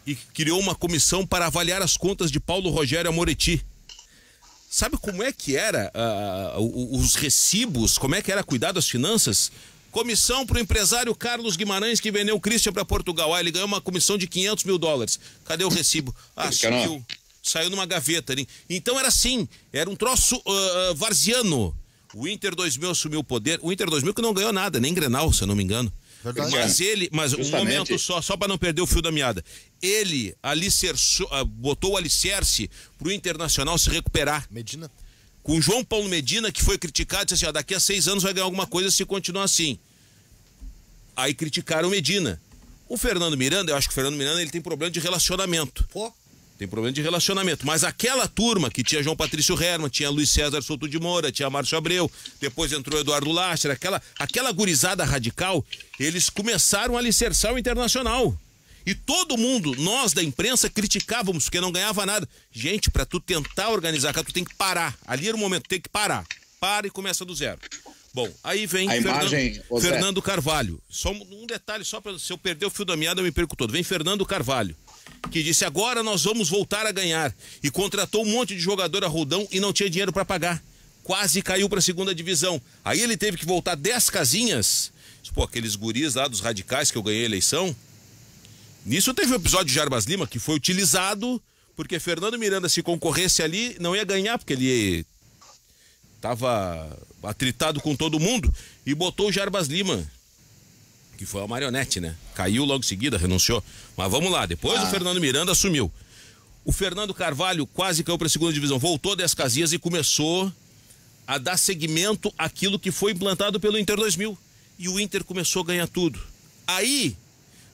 e criou uma comissão para avaliar as contas de Paulo Rogério Amoretti. Sabe como é que era os recibos, como é que era cuidar das finanças? Comissão para o empresário Carlos Guimarães, que vendeu o Christian para Portugal. Ele ganhou uma comissão de $500 mil. Cadê o recibo? Sumiu. Saiu numa gaveta ali. Então era assim, era um troço varziano. O Inter 2000 assumiu o poder. O Inter 2000 que não ganhou nada, nem Grenal, se eu não me engano. Verdade. Mas um momento só para não perder o fio da meada. Ele botou o alicerce pro Internacional se recuperar. Medina. Com João Paulo Medina, que foi criticado, disse assim, daqui a 6 anos vai ganhar alguma coisa se continuar assim. Aí criticaram o Medina. O Fernando Miranda, eu acho que o Fernando Miranda ele tem problema de relacionamento. Tem problema de relacionamento, mas aquela turma que tinha João Patrício Hermann, tinha Luiz César Souto de Moura, tinha Márcio Abreu, depois entrou Eduardo Lacher, aquela gurizada radical, eles começaram a alicerçar o Internacional. E todo mundo, nós da imprensa, criticávamos porque não ganhava nada. Gente, pra tu tentar organizar, tu tem que parar. Ali era o momento, tem que parar. Para e começa do zero. Bom, aí vem Fernando Carvalho. Só um detalhe, se eu perder o fio da meada eu me perco todo. Vem Fernando Carvalho, que disse, agora nós vamos voltar a ganhar. E contratou um monte de jogador a roldão e não tinha dinheiro para pagar. Quase caiu para a 2ª divisão. Aí ele teve que voltar 10 casinhas. Pô, aqueles guris lá dos radicais que eu ganhei a eleição. Nisso teve o episódio de Jarbas Lima, que foi utilizado porque Fernando Miranda, se concorresse ali, não ia ganhar, porque ele estava atritado com todo mundo, e botou o Jarbas Lima, que foi a marionete, né? Caiu logo em seguida, renunciou. Mas vamos lá, depois o Fernando Miranda assumiu. O Fernando Carvalho quase caiu para a 2ª divisão, voltou 10 casinhas e começou a dar seguimento àquilo que foi implantado pelo Inter 2000. E o Inter começou a ganhar tudo. Aí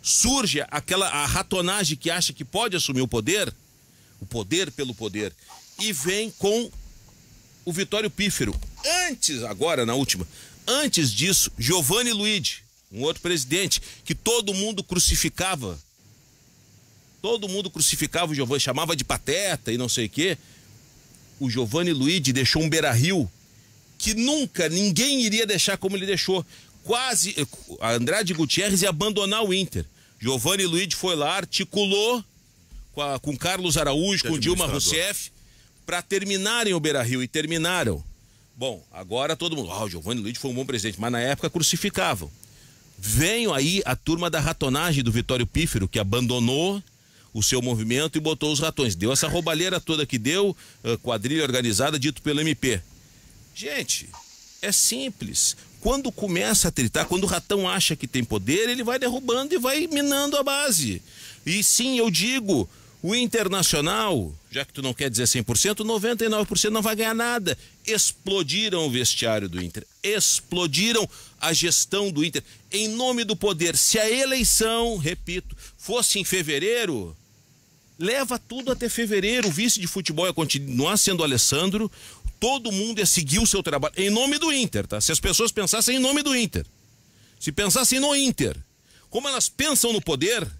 surge a ratonagem que acha que pode assumir o poder pelo poder, e vem com o Vitório Pífero. Antes disso, Giovanni Luigi, um outro presidente que todo mundo crucificava o Giovanni, chamava de pateta e não sei o quê. O Giovanni Luigi deixou um Beira-Rio que nunca ninguém iria deixar como ele deixou. Quase a Andrade Gutierrez ia abandonar o Inter. Giovanni Luigi foi lá, articulou com Carlos Araújo, com Dilma Rousseff, para terminarem o Beira-Rio, e terminaram. Bom, agora todo mundo, o Giovanni Luigi foi um bom presidente, mas na época crucificavam. Veio aí a turma da ratonagem do Vitório Pífero, que abandonou o seu movimento e botou os ratões. Deu essa roubalheira toda que deu, quadrilha organizada, dito pelo MP. Gente, é simples. Quando começa a tritar, quando o ratão acha que tem poder, ele vai derrubando e vai minando a base. E sim, eu digo, o Internacional, já que tu não quer dizer 100%, 99% não vai ganhar nada. Explodiram o vestiário do Inter, explodiram a gestão do Inter, em nome do poder. Se a eleição, repito, fosse em fevereiro, leva tudo até fevereiro, o vice de futebol ia continuar sendo o Alessandro, todo mundo ia seguir o seu trabalho, em nome do Inter, tá? Se as pessoas pensassem em nome do Inter, se pensassem no Inter, como elas pensam no poder,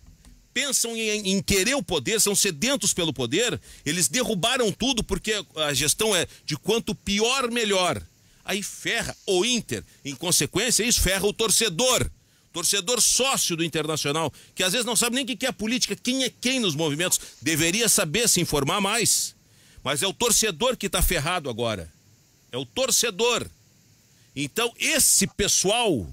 pensam em querer o poder, são sedentos pelo poder, eles derrubaram tudo porque a gestão é de quanto pior, melhor. Aí ferra o Inter, em consequência, isso ferra o torcedor sócio do Internacional, que às vezes não sabe nem o que é a política, quem é quem nos movimentos, deveria saber se informar mais. Mas é o torcedor que está ferrado agora. É o torcedor. Então, esse pessoal,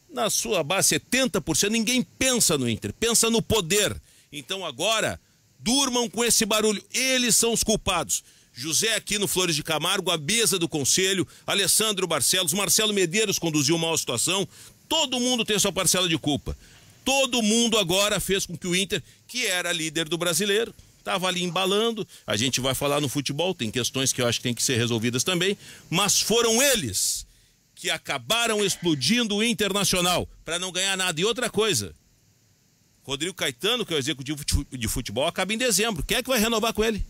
na sua base, 70%, ninguém pensa no Inter, pensa no poder. Então, agora, durmam com esse barulho. Eles são os culpados. José aqui no Flores de Camargo, a mesa do conselho, Alessandro Barcelos, Marcelo Medeiros conduziu mal a situação. Todo mundo tem sua parcela de culpa. Todo mundo agora fez com que o Inter, que era líder do brasileiro, estava ali embalando. A gente vai falar no futebol, tem questões que eu acho que tem que ser resolvidas também, mas foram eles que acabaram explodindo o Internacional para não ganhar nada. E outra coisa, Rodrigo Caetano, que é o executivo de futebol, acaba em dezembro. Quem é que vai renovar com ele?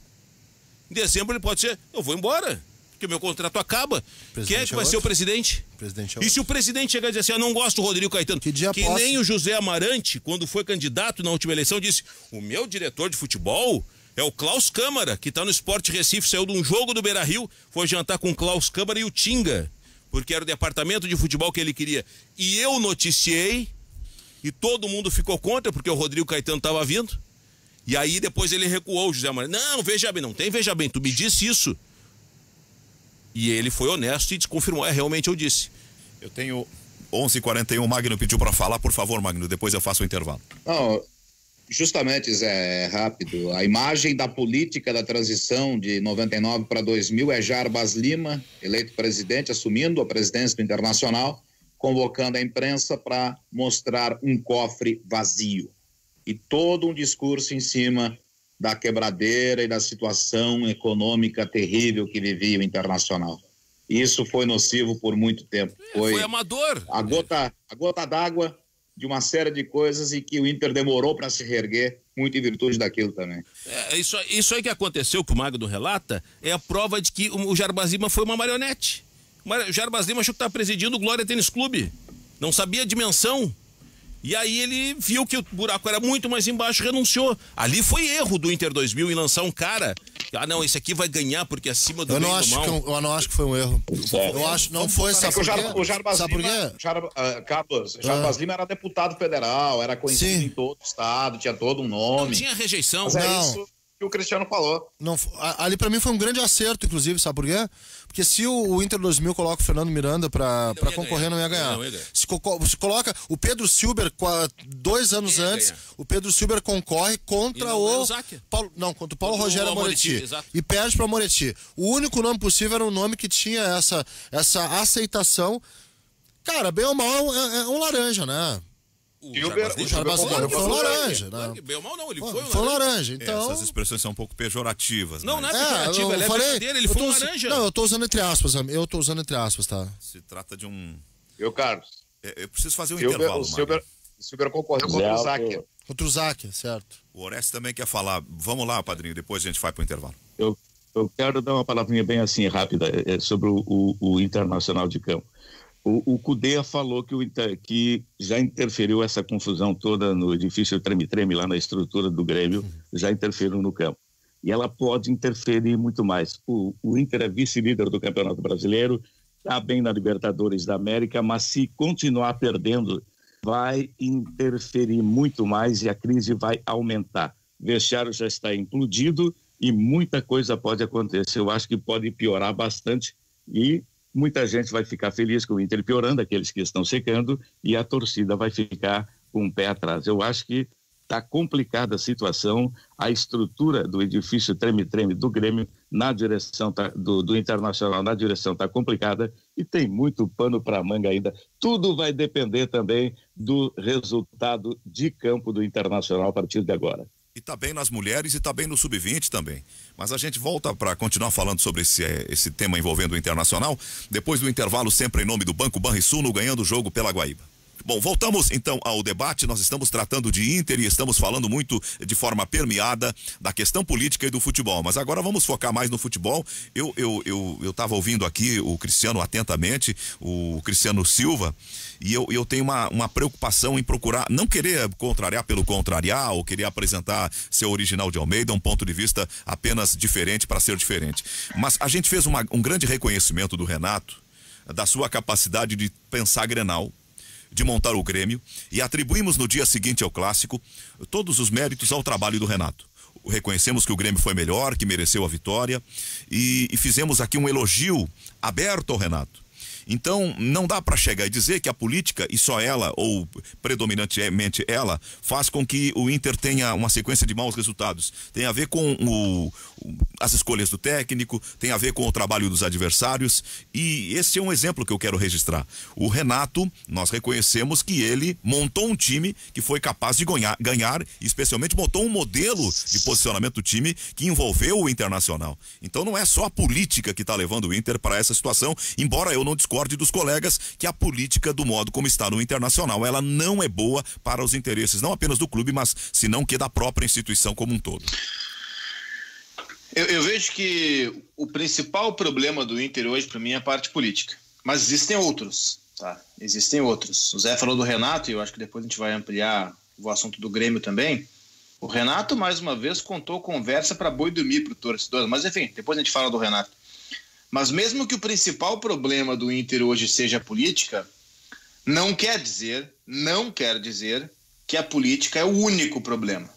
Em dezembro ele pode ser, eu vou embora, porque o meu contrato acaba. Quem é que vai ser o presidente? E se o presidente chegar e dizer assim, eu não gosto do Rodrigo Caetano, que nem o José Amarante, quando foi candidato na última eleição, disse, o meu diretor de futebol é o Klaus Câmara, que está no Sport Recife, saiu de um jogo do Beira-Rio, foi jantar com o Klaus Câmara e o Tinga, porque era o departamento de futebol que ele queria. E eu noticiei, e todo mundo ficou contra, porque o Rodrigo Caetano estava vindo. E aí depois ele recuou, o José Amarante. Não, veja bem, não tem veja bem, tu me disse isso. E ele foi honesto e desconfirmou, realmente eu disse. Eu tenho 11h41, o Magno pediu para falar, por favor, Magno, depois eu faço o intervalo. Não, justamente, Zé, rápido, a imagem da política da transição de 99 para 2000 é Jarbas Lima, eleito presidente, assumindo a presidência do Internacional, convocando a imprensa para mostrar um cofre vazio. E todo um discurso em cima da quebradeira e da situação econômica terrível que vivia o Internacional. Isso foi nocivo por muito tempo. Foi amador. A gota d'água de uma série de coisas e que o Inter demorou para se reerguer, muito em virtude daquilo também. Isso aí que aconteceu, que o Magno relata, é a prova de que o Jarbas Lima foi uma marionete. O Jarbas Lima achou que estava presidindo o Glória Tênis Clube. Não sabia a dimensão. E aí ele viu que o buraco era muito mais embaixo e renunciou. Ali foi erro do Inter 2000 em lançar um cara. Não, esse aqui vai ganhar porque acima do bem e do mal. Eu não acho que foi um erro. Eu acho que não foi. Sabe por quê? O Jarbas Lima, Carlos, Jarbas Lima era deputado federal, era conhecido em todo o estado, tinha todo um nome. Não tinha rejeição. Mas é isso que o Cristiano falou. Não, ali pra mim foi um grande acerto, inclusive, sabe por quê? Porque se o Inter 2000 coloca o Fernando Miranda pra concorrer, não ia ganhar. Se coloca o Pedro Silber 2 anos antes, o Pedro Silber concorre contra contra o Paulo Rogério Moretti. E perde pra Moretti. O único nome possível era um nome que tinha essa aceitação. Cara, bem ou mal, é um laranja, né? O Jarbas Lima foi um laranja, né? Bem ou mal não, ele foi um laranja. Então... Essas expressões são um pouco pejorativas. Não, não é pejorativa, ele é verdadeiro, ele foi um laranja. Não, eu tô usando entre aspas, tá? Se trata de um... Carlos. Eu preciso fazer um intervalo, O Silber concorreu contra o Záquia. Contra o Záquia, certo. O Orestes também quer falar. Vamos lá, padrinho, depois a gente vai pro intervalo. Eu quero dar uma palavrinha bem assim, rápida, sobre o Internacional de Campo. O Cudê falou que já interferiu essa confusão toda no edifício treme-treme, lá na estrutura do Grêmio, já interferiu no campo. E ela pode interferir muito mais. O Inter é vice-líder do Campeonato Brasileiro, está bem na Libertadores da América, mas se continuar perdendo, vai interferir muito mais e a crise vai aumentar. O vestiário já está implodido e muita coisa pode acontecer. Eu acho que pode piorar bastante e muita gente vai ficar feliz com o Inter piorando, aqueles que estão secando, e a torcida vai ficar com o pé atrás. Eu acho que Está complicada a situação, a estrutura do edifício treme-treme do Grêmio na direção do Internacional, na direção está complicada e tem muito pano para manga ainda. Tudo vai depender também do resultado de campo do Internacional a partir de agora. E tá bem nas mulheres e tá bem no sub-20 também. Mas a gente volta para continuar falando sobre esse tema envolvendo o Internacional, depois do intervalo, sempre em nome do Banco Banrisul, no Ganhando o Jogo pela Guaíba. Bom, voltamos então ao debate. Nós estamos tratando de Inter e estamos falando muito de forma permeada da questão política e do futebol, mas agora vamos focar mais no futebol. Eu estava ouvindo aqui o Cristiano atentamente, o Cristiano Silva, e eu tenho uma preocupação em procurar, não querer contrariar pelo contrariar ou querer apresentar seu original de Almeida, um ponto de vista apenas diferente para ser diferente. Mas a gente fez um grande reconhecimento do Renato, da sua capacidade de pensar Grenal, de montar o Grêmio, e atribuímos no dia seguinte ao clássico todos os méritos ao trabalho do Renato. Reconhecemos que o Grêmio foi melhor, que mereceu a vitória, e fizemos aqui um elogio aberto ao Renato. Então, não dá para chegar e dizer que a política, e só ela, ou predominantemente ela, faz com que o Inter tenha uma sequência de maus resultados. Tem a ver com as escolhas do técnico, tem a ver com o trabalho dos adversários, e esse é um exemplo que eu quero registrar. O Renato, nós reconhecemos que ele montou um time que foi capaz de ganhar, e especialmente montou um modelo de posicionamento do time que envolveu o Internacional. Então não é só a política que está levando o Inter para essa situação, embora eu não discorde dos colegas que a política, do modo como está no Internacional, ela não é boa para os interesses, não apenas do clube, mas senão que da própria instituição como um todo. Eu vejo que o principal problema do Inter hoje, para mim, é a parte política. Mas existem outros, tá? Existem outros. O Zé falou do Renato, e eu acho que depois a gente vai ampliar o assunto do Grêmio também. O Renato, mais uma vez, contou conversa para boi dormir para o torcedor. Mas, enfim, depois a gente fala do Renato. Mas mesmo que o principal problema do Inter hoje seja a política, não quer dizer que a política é o único problema.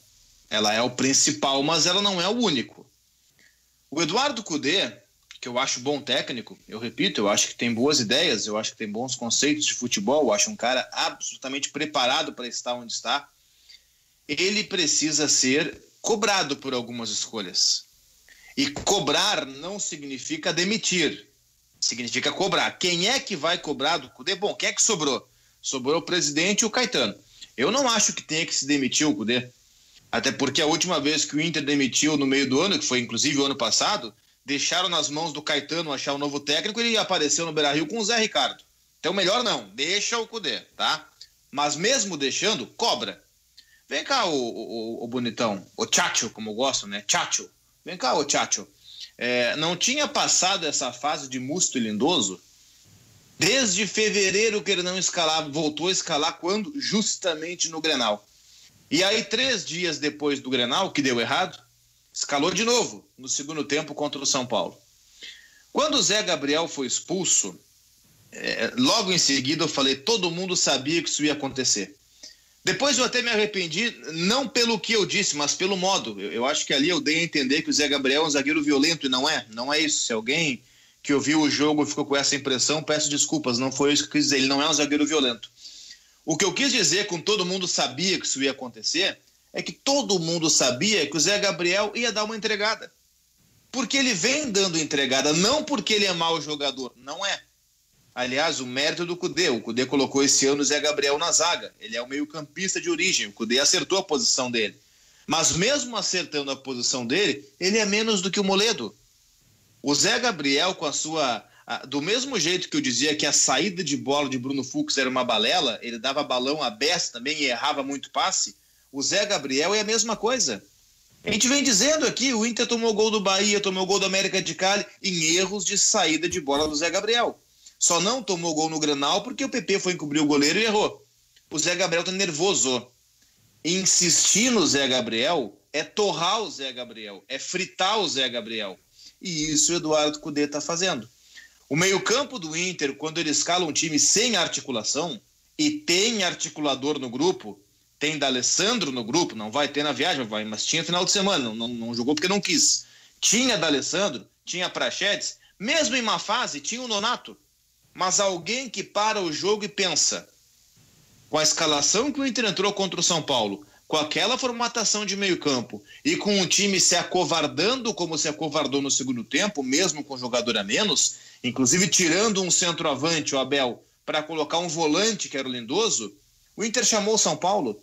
Ela é o principal, mas ela não é o único. O Eduardo Cudê, que eu acho bom técnico, eu repito, eu acho que tem boas ideias, eu acho que tem bons conceitos de futebol, eu acho um cara absolutamente preparado para estar onde está, ele precisa ser cobrado por algumas escolhas. E cobrar não significa demitir, significa cobrar. Quem é que vai cobrar do Cudê? Bom, quem é que sobrou? Sobrou o presidente e o Caetano. Eu não acho que tenha que se demitir o Cudê, até porque a última vez que o Inter demitiu no meio do ano, que foi inclusive o ano passado, deixaram nas mãos do Caetano achar um novo técnico e ele apareceu no Beira-Rio com o Zé Ricardo. Então melhor não, deixa o Cudê, tá? Mas mesmo deixando, cobra. Vem cá, o bonitão, o Chacho, como eu gosto, né? Chacho. Vem cá, ô Chacho, não tinha passado essa fase de Musto e Lindoso? Desde fevereiro que ele não escalava, voltou a escalar quando? Justamente no Grenal. E aí 3 dias depois do Grenal, que deu errado, escalou de novo no segundo tempo contra o São Paulo. Quando o Zé Gabriel foi expulso, logo em seguida eu falei, todo mundo sabia que isso ia acontecer. Depois eu até me arrependi, não pelo que eu disse, mas pelo modo. Eu acho que ali eu dei a entender que o Zé Gabriel é um zagueiro violento, e não é isso. Se alguém que ouviu o jogo ficou com essa impressão, peço desculpas, não foi isso que eu quis dizer, ele não é um zagueiro violento. O que eu quis dizer com todo mundo sabia que isso ia acontecer, é que todo mundo sabia que o Zé Gabriel ia dar uma entregada. Porque ele vem dando entregada, não porque ele é mau jogador, não é. Aliás, o mérito do Cudê. O Cudê colocou esse ano o Zé Gabriel na zaga. Ele é o meio-campista de origem. O Cudê acertou a posição dele. Mas mesmo acertando a posição dele, ele é menos do que o Moledo. O Zé Gabriel, com a sua... do mesmo jeito que eu dizia que a saída de bola de Bruno Fux era uma balela, ele dava balão à beça também e errava muito passe, o Zé Gabriel é a mesma coisa. A gente vem dizendo aqui, o Inter tomou gol do Bahia, tomou gol do América de Cali em erros de saída de bola do Zé Gabriel. Só não tomou gol no Grenal porque o PP foi encobrir o goleiro e errou. O Zé Gabriel tá nervoso. Insistir no Zé Gabriel é torrar o Zé Gabriel, é fritar o Zé Gabriel. E isso o Eduardo Cudê tá fazendo. O meio-campo do Inter, quando ele escala um time sem articulação, e tem articulador no grupo, tem D'Alessandro no grupo, não vai ter na viagem, mas tinha final de semana, não jogou porque não quis. Tinha D'Alessandro, tinha Praxedes, mesmo em má fase, tinha o Nonato. Mas alguém que para o jogo e pensa, com a escalação que o Inter entrou contra o São Paulo, com aquela formatação de meio campo e com o time se acovardando como se acovardou no segundo tempo, mesmo com jogador a menos, inclusive tirando um centroavante, o Abel, para colocar um volante, que era o Lindoso, o Inter chamou o São Paulo.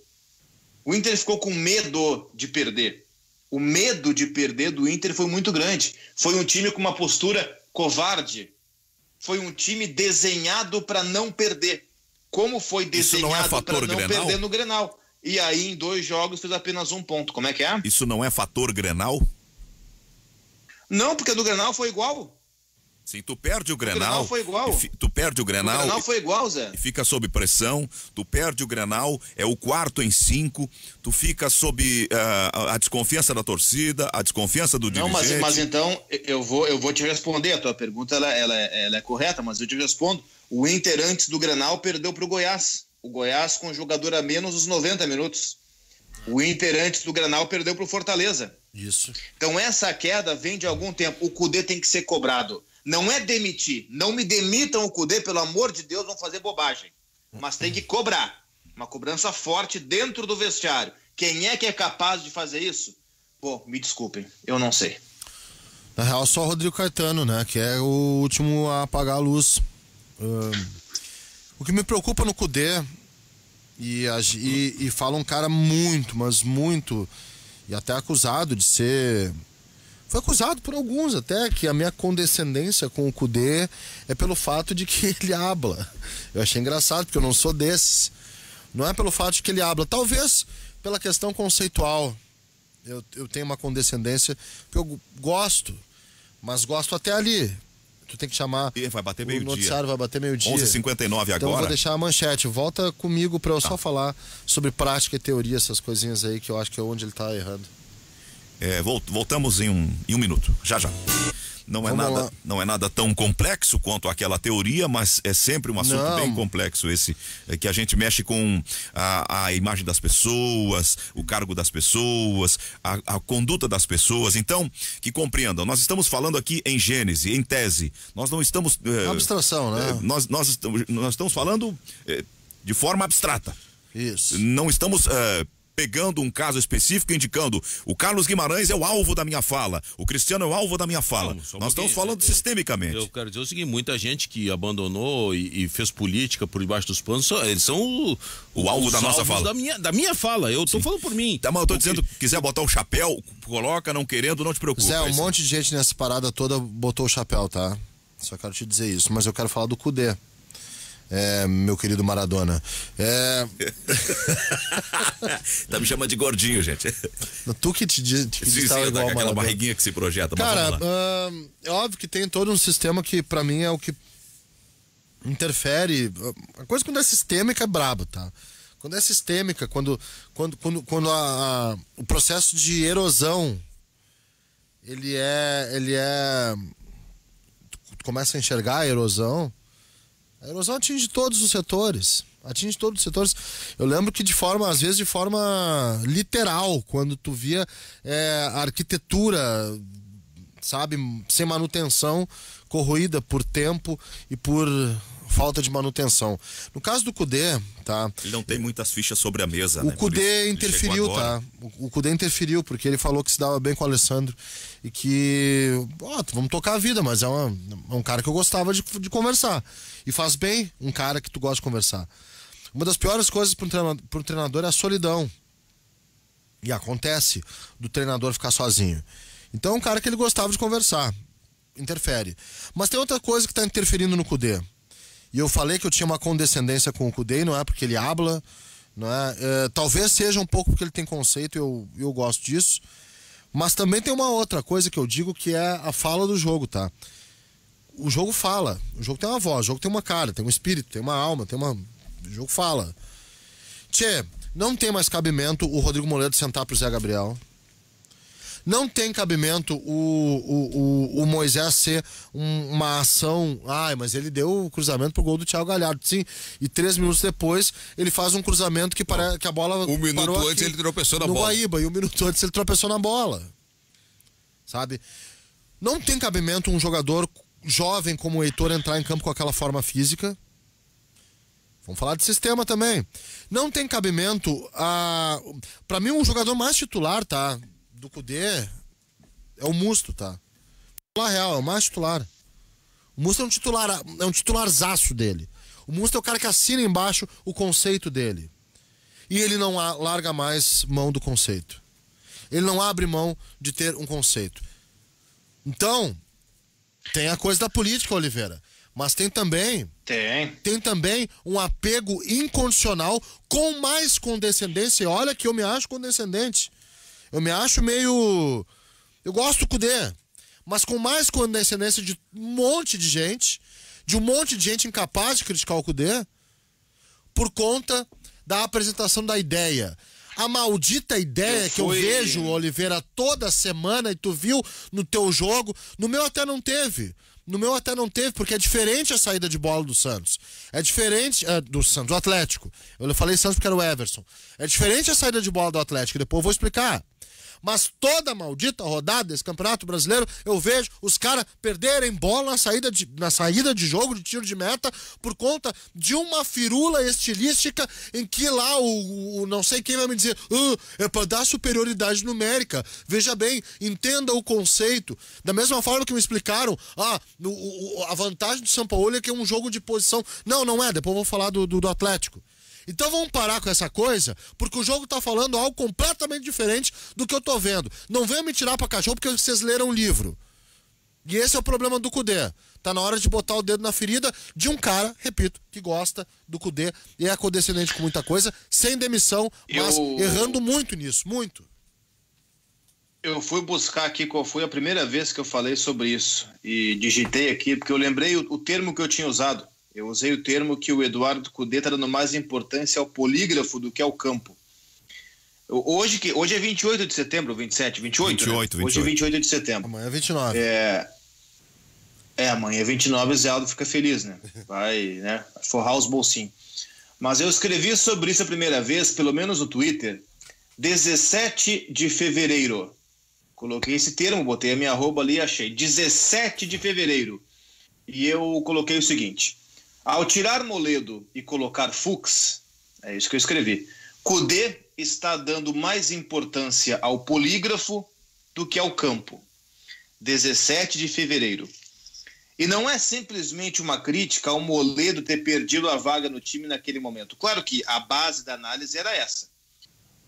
O Inter ficou com medo de perder. O medo de perder do Inter foi muito grande. Foi um time com uma postura covarde. Foi um time desenhado para não perder. Como foi desenhado para não perder no Grenal. E aí, em 2 jogos, fez apenas 1 ponto. Como é que é? Isso não é fator Grenal? Não, porque no Grenal foi igual. Sim, tu perde o Grenal. O Grenal foi igual. Tu perde o Grenal. O Grenal foi igual, Zé. E fica sob pressão, tu perde o Grenal, é o 4 em 5, tu fica sob a desconfiança da torcida, a desconfiança do dirigente. Não, mas então, eu vou te responder, a tua pergunta ela é correta, mas eu te respondo. O Inter, antes do Grenal, perdeu para o Goiás. O Goiás com jogador a menos os 90 minutos. O Inter, antes do Grenal, perdeu para o Fortaleza. Isso. Então, essa queda vem de algum tempo. O Cudê tem que ser cobrado. Não é demitir. Não me demitam o Cudê, pelo amor de Deus, vão fazer bobagem. Mas tem que cobrar. Uma cobrança forte dentro do vestiário. Quem é que é capaz de fazer isso? Pô, me desculpem, eu não sei. Na real, só o Rodrigo Caetano, né? Que é o último a apagar a luz. O que me preocupa no Cudê, e fala um cara muito, mas muito, e até acusado de ser... Foi acusado por alguns até, que a minha condescendência com o Cudê é pelo fato de que ele habla. Eu achei engraçado, porque eu não sou desses. Não é pelo fato de que ele habla. Talvez pela questão conceitual. Eu tenho uma condescendência que eu gosto, mas gosto até ali. Tu tem que chamar... Vai bater o meio-dia. noticiário vai bater meio-dia. 11h59 agora. Então eu vou deixar a manchete. Volta comigo para eu só falar sobre prática e teoria, essas coisinhas aí, que eu acho que é onde ele tá errando. Voltamos em um minuto, já. Não é nada tão complexo quanto aquela teoria, mas é sempre um assunto bem complexo esse, que a gente mexe com a imagem das pessoas, o cargo das pessoas, a conduta das pessoas. Então, que compreendam, nós estamos falando aqui em gênese, em tese. Nós não estamos... abstração, né? Nós estamos falando de forma abstrata. Isso. Não estamos... pegando um caso específico, indicando o Carlos Guimarães é o alvo da minha fala, o Cristiano é o alvo da minha fala. Nós estamos falando sistemicamente. Eu quero dizer o seguinte, muita gente que abandonou e fez política por debaixo dos panos, eles são o alvo da nossa fala. Da minha fala, eu tô falando por mim. Tá, mas eu tô dizendo, quiser botar o chapéu, coloca, não querendo, não te preocupe. Zé, um monte de gente nessa parada toda botou o chapéu, tá? Só quero te dizer isso, mas eu quero falar do Cudê. Meu querido Maradona. Tá me chamando de gordinho, gente. Tu que te diz que estava igual aquela Maradona. barriguinha que se projeta. Cara, é óbvio que tem todo um sistema que pra mim é o que interfere. A coisa quando é sistêmica é brabo, tá? Quando é sistêmica, quando o processo de erosão ele é tu começa a enxergar a erosão atinge todos os setores. Eu lembro que às vezes de forma literal, quando tu via a arquitetura, sabe, sem manutenção, corroída por tempo e por falta de manutenção. No caso do Cudê, tá? Ele não tem muitas fichas sobre a mesa, né? O Cudê interferiu, tá? O Cudê interferiu, porque ele falou que se dava bem com o Alessandro e que, vamos tocar a vida, mas é um cara que eu gostava de conversar. E faz bem um cara que tu gosta de conversar. Uma das piores coisas pro treinador é a solidão. E acontece do treinador ficar sozinho. Então é um cara que ele gostava de conversar. Interfere. Mas tem outra coisa que tá interferindo no Cudê. E eu falei que eu tinha uma condescendência com o Cudê, não é porque ele habla, não é? Talvez seja um pouco porque ele tem conceito, eu gosto disso. Mas também tem uma outra coisa que eu digo, que é a fala do jogo, tá? O jogo fala, o jogo tem uma voz, o jogo tem uma cara, tem um espírito, tem uma alma, o jogo fala. Não tem mais cabimento o Rodrigo Moledo sentar pro Zé Gabriel. Não tem cabimento o Moisés ser uma ação... mas ele deu o cruzamento pro gol do Thiago Galhardo. Sim, e 3 minutos depois ele faz um cruzamento que parece que a bola... Um minuto antes ele tropeçou na bola. No Guaíba, e 1 minuto antes ele tropeçou na bola. Sabe? Não tem cabimento um jogador jovem como o Heitor entrar em campo com aquela forma física. Vamos falar de sistema também. Não tem cabimento pra mim, o jogador mais titular, tá? Do Kudê é o Musto, tá? Na real, é o mais titular. O Musto é um titularzaço dele. O Musto é o cara que assina embaixo o conceito dele. E ele não larga mais mão do conceito. Ele não abre mão de ter um conceito. Então, tem a coisa da política, Oliveira. Mas tem também um apego incondicional com mais condescendência. E olha que eu me acho condescendente. Eu me acho meio... Eu gosto do Kudê, mas com mais condescendência de um monte de gente incapaz de criticar o Kudê por conta da apresentação da ideia. A maldita ideia que eu vejo, Oliveira, toda semana, e tu viu no teu jogo, no meu até não teve. Porque é diferente a saída de bola do Santos. É diferente do Santos, do Atlético. Eu falei Santos porque era o Everson. É diferente a saída de bola do Atlético, depois eu vou explicar. Mas toda maldita rodada desse Campeonato Brasileiro, eu vejo os caras perderem bola na saída de jogo, de tiro de meta, por conta de uma firula estilística em que lá o não sei quem vai me dizer, é pra dar superioridade numérica. Veja bem, entenda o conceito. Da mesma forma que me explicaram, a vantagem do São Paulo é que é um jogo de posição. Não é, depois eu vou falar do Atlético. Então vamos parar com essa coisa, porque o jogo tá falando algo completamente diferente do que eu tô vendo. Não venham me tirar pra cachorro porque vocês leram um livro. E esse é o problema do Kudê. Tá na hora de botar o dedo na ferida de um cara, repito, que gosta do Kudê e é condescendente com muita coisa, sem demissão, mas errando muito nisso, muito. Eu fui buscar aqui qual foi a primeira vez que eu falei sobre isso e digitei aqui, porque eu lembrei o termo que eu tinha usado. Eu usei o termo que o Eduardo Kudê está dando mais importância ao polígrafo do que ao campo. Hoje é 28 de setembro, 27, 28? 28, né? Hoje é 28 de setembro. Amanhã é 29. Amanhã é 29, o Zé Aldo fica feliz, né? Vai forrar os bolsinhos. Mas eu escrevi sobre isso a primeira vez, pelo menos no Twitter, 17 de fevereiro. Coloquei esse termo, botei a minha arroba ali e achei. 17 de fevereiro. E eu coloquei o seguinte... Ao tirar Moledo e colocar Fux, é isso que eu escrevi, Kudê está dando mais importância ao polígrafo do que ao campo. 17 de fevereiro. E não é simplesmente uma crítica ao Moledo ter perdido a vaga no time naquele momento. Claro que a base da análise era essa.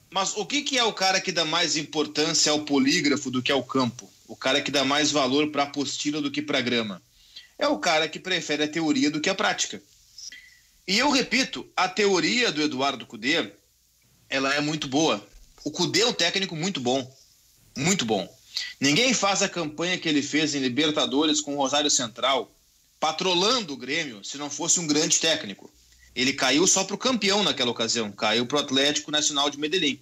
Mas o que é o cara que dá mais importância ao polígrafo do que ao campo? O cara que dá mais valor para a apostila do que para a grama? É o cara que prefere a teoria do que a prática. E eu repito, a teoria do Eduardo Kudê, ela é muito boa. O Kudê é um técnico muito bom. Muito bom. Ninguém faz a campanha que ele fez em Libertadores com o Rosário Central, patrolando o Grêmio, se não fosse um grande técnico. Ele caiu só para o campeão naquela ocasião, caiu para o Atlético Nacional de Medellín.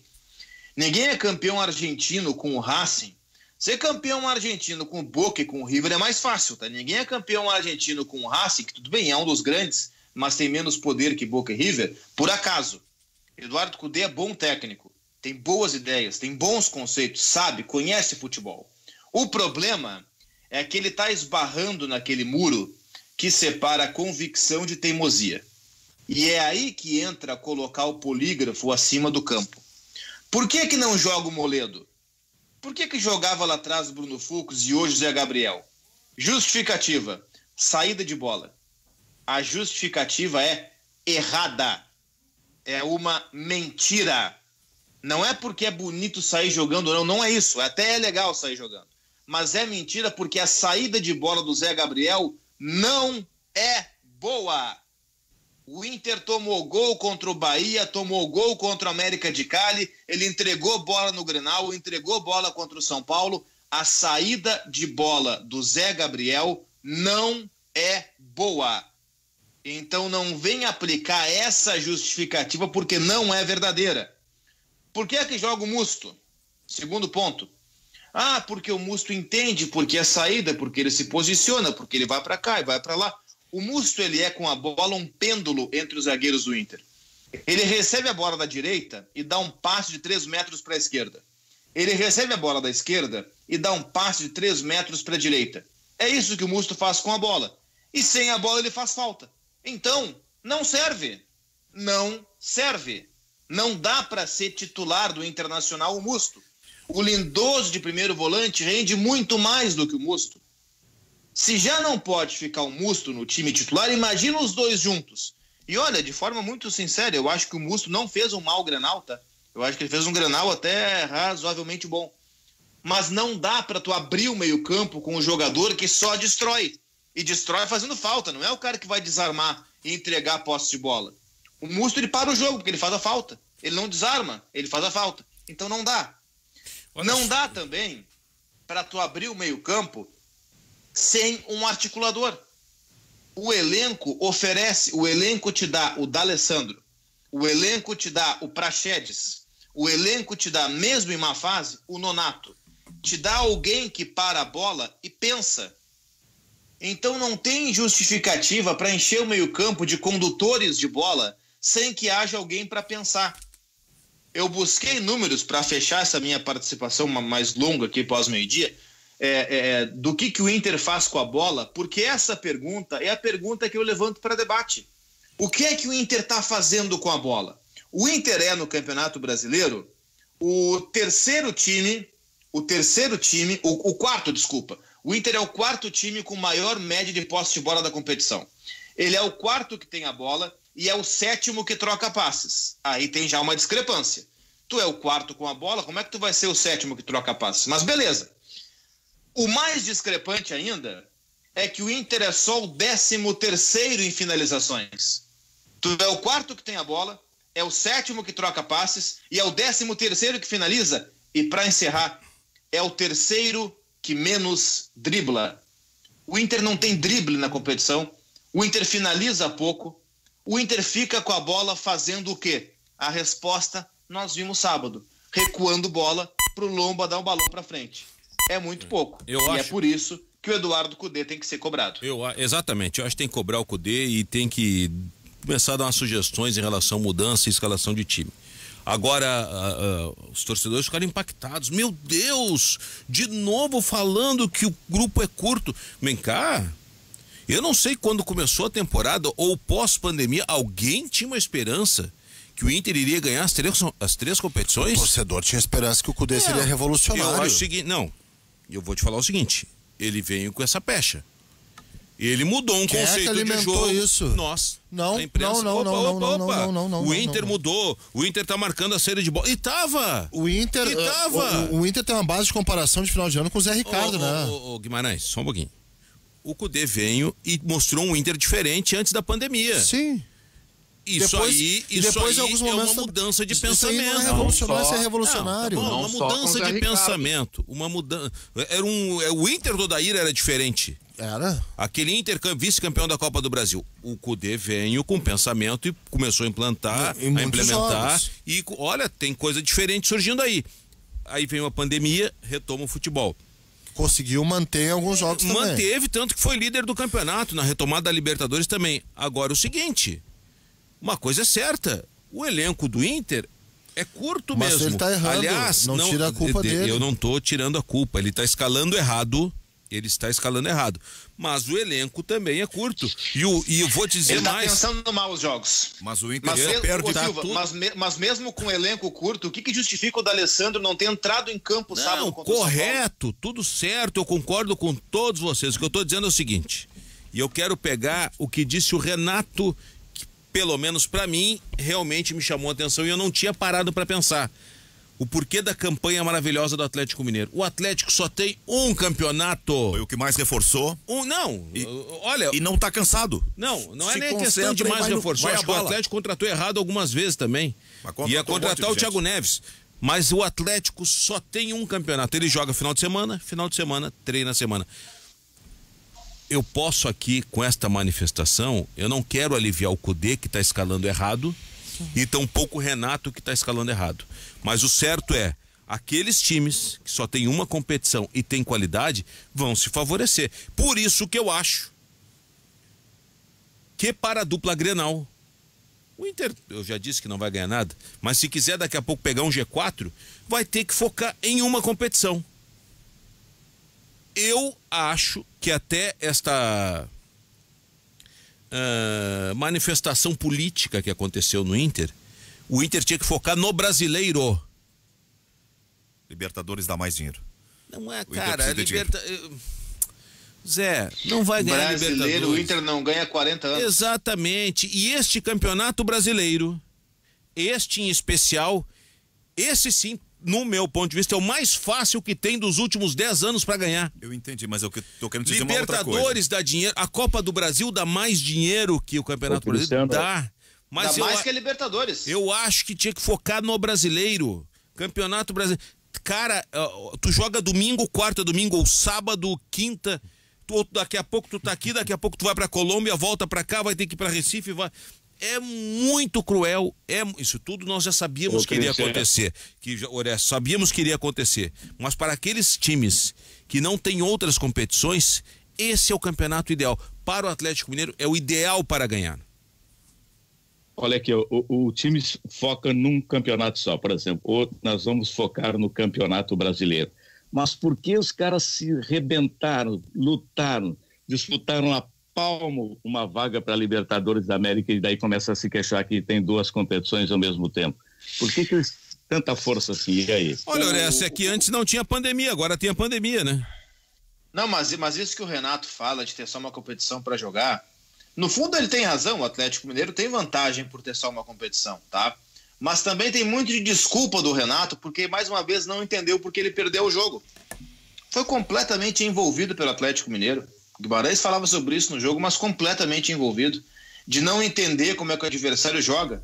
Ninguém é campeão argentino com o Racing. Ser campeão argentino com o Boca e com o River é mais fácil, tá? Ninguém é campeão argentino com o Racing, que tudo bem, é um dos grandes, mas tem menos poder que Boca e River, por acaso. Eduardo Kudê é bom técnico, tem boas ideias, tem bons conceitos, sabe, conhece futebol. O problema é que ele está esbarrando naquele muro que separa a convicção de teimosia. E é aí que entra colocar o polígrafo acima do campo. Por que não joga o Moledo? Por que jogava lá atrás o Bruno Fux e hoje o Zé Gabriel? Justificativa, saída de bola. A justificativa é errada. É uma mentira. Não é porque é bonito sair jogando, não é isso. Até é legal sair jogando. Mas é mentira porque a saída de bola do Zé Gabriel não é boa. O Inter tomou gol contra o Bahia, tomou gol contra o América de Cali, ele entregou bola no Grenal, entregou bola contra o São Paulo. A saída de bola do Zé Gabriel não é boa. Então não vem aplicar essa justificativa porque não é verdadeira. Por que é que joga o Musto? Segundo ponto. Porque o Musto entende, porque a saída, porque ele se posiciona, porque ele vai para cá e vai para lá. O Musto, ele é com a bola um pêndulo entre os zagueiros do Inter. Ele recebe a bola da direita e dá um passe de 3 metros para a esquerda. Ele recebe a bola da esquerda e dá um passe de 3 metros para a direita. É isso que o Musto faz com a bola. E sem a bola ele faz falta. Então, não serve. não serve. Não dá para ser titular do Internacional o Musto. O Lindoso de primeiro volante rende muito mais do que o Musto. Se já não pode ficar o Musto no time titular, imagina os dois juntos. E olha, de forma muito sincera, eu acho que o Musto não fez um mau Grenal, tá? Eu acho que ele fez um Grenal até razoavelmente bom. Mas não dá para tu abrir o meio-campo com um jogador que só destrói. E destrói fazendo falta. Não é o cara que vai desarmar e entregar a posse de bola. O Musto, ele para o jogo, porque ele faz a falta. Ele não desarma, ele faz a falta. Então não dá. Não dá também para tu abrir o meio-campo sem um articulador. O elenco oferece, o elenco te dá o D'Alessandro, o elenco te dá o Praxedes, o elenco te dá, mesmo em má fase, o Nonato. Te dá alguém que para a bola e pensa. Então não tem justificativa para encher o meio-campo de condutores de bola sem que haja alguém para pensar. Eu busquei números para fechar essa minha participação mais longa aqui pós-meio-dia, do que o Inter faz com a bola, porque essa pergunta é a pergunta que eu levanto para debate. O que é que o Inter está fazendo com a bola? O Inter é, no Campeonato Brasileiro, o Inter é o quarto time com maior média de posse de bola da competição. Ele é o quarto que tem a bola e é o sétimo que troca passes. Aí tem já uma discrepância. Tu é o quarto com a bola, como é que tu vai ser o sétimo que troca passes? Mas beleza. O mais discrepante ainda é que o Inter é só o 13º em finalizações. Tu é o quarto que tem a bola, é o sétimo que troca passes e é o 13º que finaliza. E para encerrar, é o terceiro que menos dribla. O Inter não tem drible na competição, o Inter finaliza pouco, o Inter fica com a bola fazendo o quê? A resposta nós vimos sábado, recuando bola pro Lomba dar o balão para frente. É muito pouco. É por isso que o Eduardo Cudê tem que ser cobrado. Exatamente, eu acho que tem que cobrar o Cudê e tem que começar a dar umas sugestões em relação à mudança e escalação de time. Agora, os torcedores ficaram impactados. Meu Deus, de novo falando que o grupo é curto. Vem cá, eu não sei quando começou a temporada ou pós-pandemia, alguém tinha uma esperança que o Inter iria ganhar as três competições? O torcedor tinha esperança que o Cudê seria revolucionário. Eu acho o seguinte, eu vou te falar o seguinte, ele veio com essa pecha. Ele mudou um conceito de jogo. Isso? Nós. Não. O Inter mudou. O Inter tá marcando a saída de bola. E tava. O Inter tem uma base de comparação de final de ano com o Zé Ricardo, né? Guimarães, só um pouquinho. O Cudê veio e mostrou um Inter diferente antes da pandemia. Sim. Isso aí é uma mudança de pensamento. Isso não é revolucionário. Uma mudança de pensamento. Uma mudança. O Inter do Odair era diferente. Era? Aquele Inter vice-campeão da Copa do Brasil. O Cudê veio com pensamento e começou a implementar. Jogos. E olha, tem coisa diferente surgindo aí. Aí vem a pandemia, retoma o futebol. Conseguiu manter alguns jogos também. Manteve, tanto que foi líder do campeonato, na retomada da Libertadores também. Agora o seguinte, uma coisa é certa, o elenco do Inter é curto mesmo. Mas ele tá errando. Aliás, não tira a culpa dele. Eu não tô tirando a culpa, ele tá escalando errado. Mas o elenco também é curto. E eu vou te dizer ele mais. Ele tá pensando mal os jogos. Mas o Inter perde tudo. Mas mesmo com o elenco curto, o que justifica o D'Alessandro não ter entrado em campo sábado contra o São Paulo? Correto, tudo certo, eu concordo com todos vocês. O que eu tô dizendo é o seguinte, e eu quero pegar o que disse o Renato, que pelo menos para mim realmente me chamou a atenção e eu não tinha parado para pensar. O porquê da campanha maravilhosa do Atlético Mineiro. O Atlético só tem um campeonato. Foi o que mais reforçou. Olha... E não tá cansado. Não é nem questão de mais reforçou. Acho que o Atlético contratou errado algumas vezes também. Ia contratar o Thiago Neves. Mas o Atlético só tem um campeonato. Ele joga final de semana, treina semana. Eu posso aqui, com esta manifestação, eu não quero aliviar o Cudê, que está escalando errado, e tampouco o Renato, que está escalando errado. Mas o certo é, aqueles times que só tem uma competição e tem qualidade, vão se favorecer. Por isso que eu acho que para a dupla Grenal, o Inter, eu já disse que não vai ganhar nada, mas se quiser daqui a pouco pegar um G4, vai ter que focar em uma competição. Eu acho que até manifestação política que aconteceu no Inter, o Inter tinha que focar no brasileiro. Libertadores dá mais dinheiro. Não é, cara. Zé, não vai ganhar brasileiro, Libertadores. O Inter não ganha 40 anos. Exatamente. E este campeonato brasileiro, este em especial, esse sim, no meu ponto de vista, é o mais fácil que tem dos últimos 10 anos para ganhar. Eu entendi, mas eu tô querendo dizer uma outra coisa. Libertadores dá dinheiro, a Copa do Brasil dá mais dinheiro que o Campeonato Brasileiro. Dá. Mas dá mais que a Libertadores. Eu acho que tinha que focar no brasileiro. Campeonato Brasileiro. Cara, tu joga domingo, quarta, domingo, ou sábado, quinta. Daqui a pouco tu tá aqui, daqui a pouco tu vai pra Colômbia, volta pra cá, vai ter que ir pra Recife, vai... É muito cruel, isso tudo nós já sabíamos que iria acontecer, sabíamos que iria acontecer, mas para aqueles times que não têm outras competições, esse é o campeonato ideal. Para o Atlético Mineiro é o ideal para ganhar. Olha aqui, o time foca num campeonato só, por exemplo, ou nós vamos focar no Campeonato Brasileiro. Mas por que os caras se rebentaram, lutaram, disputaram a palmo uma vaga para Libertadores da América e daí começa a se queixar que tem duas competições ao mesmo tempo? Por que eles tanta força assim? E aí? Olha, Orestes, é que antes não tinha pandemia, agora tem a pandemia, né? Não, mas isso que o Renato fala de ter só uma competição para jogar, no fundo ele tem razão, o Atlético Mineiro tem vantagem por ter só uma competição, tá? Mas também tem muito de desculpa do Renato, porque mais uma vez não entendeu porque ele perdeu o jogo. Foi completamente envolvido pelo Atlético Mineiro. O Guimarães falava sobre isso no jogo, mas completamente envolvido. De não entender como é que o adversário joga,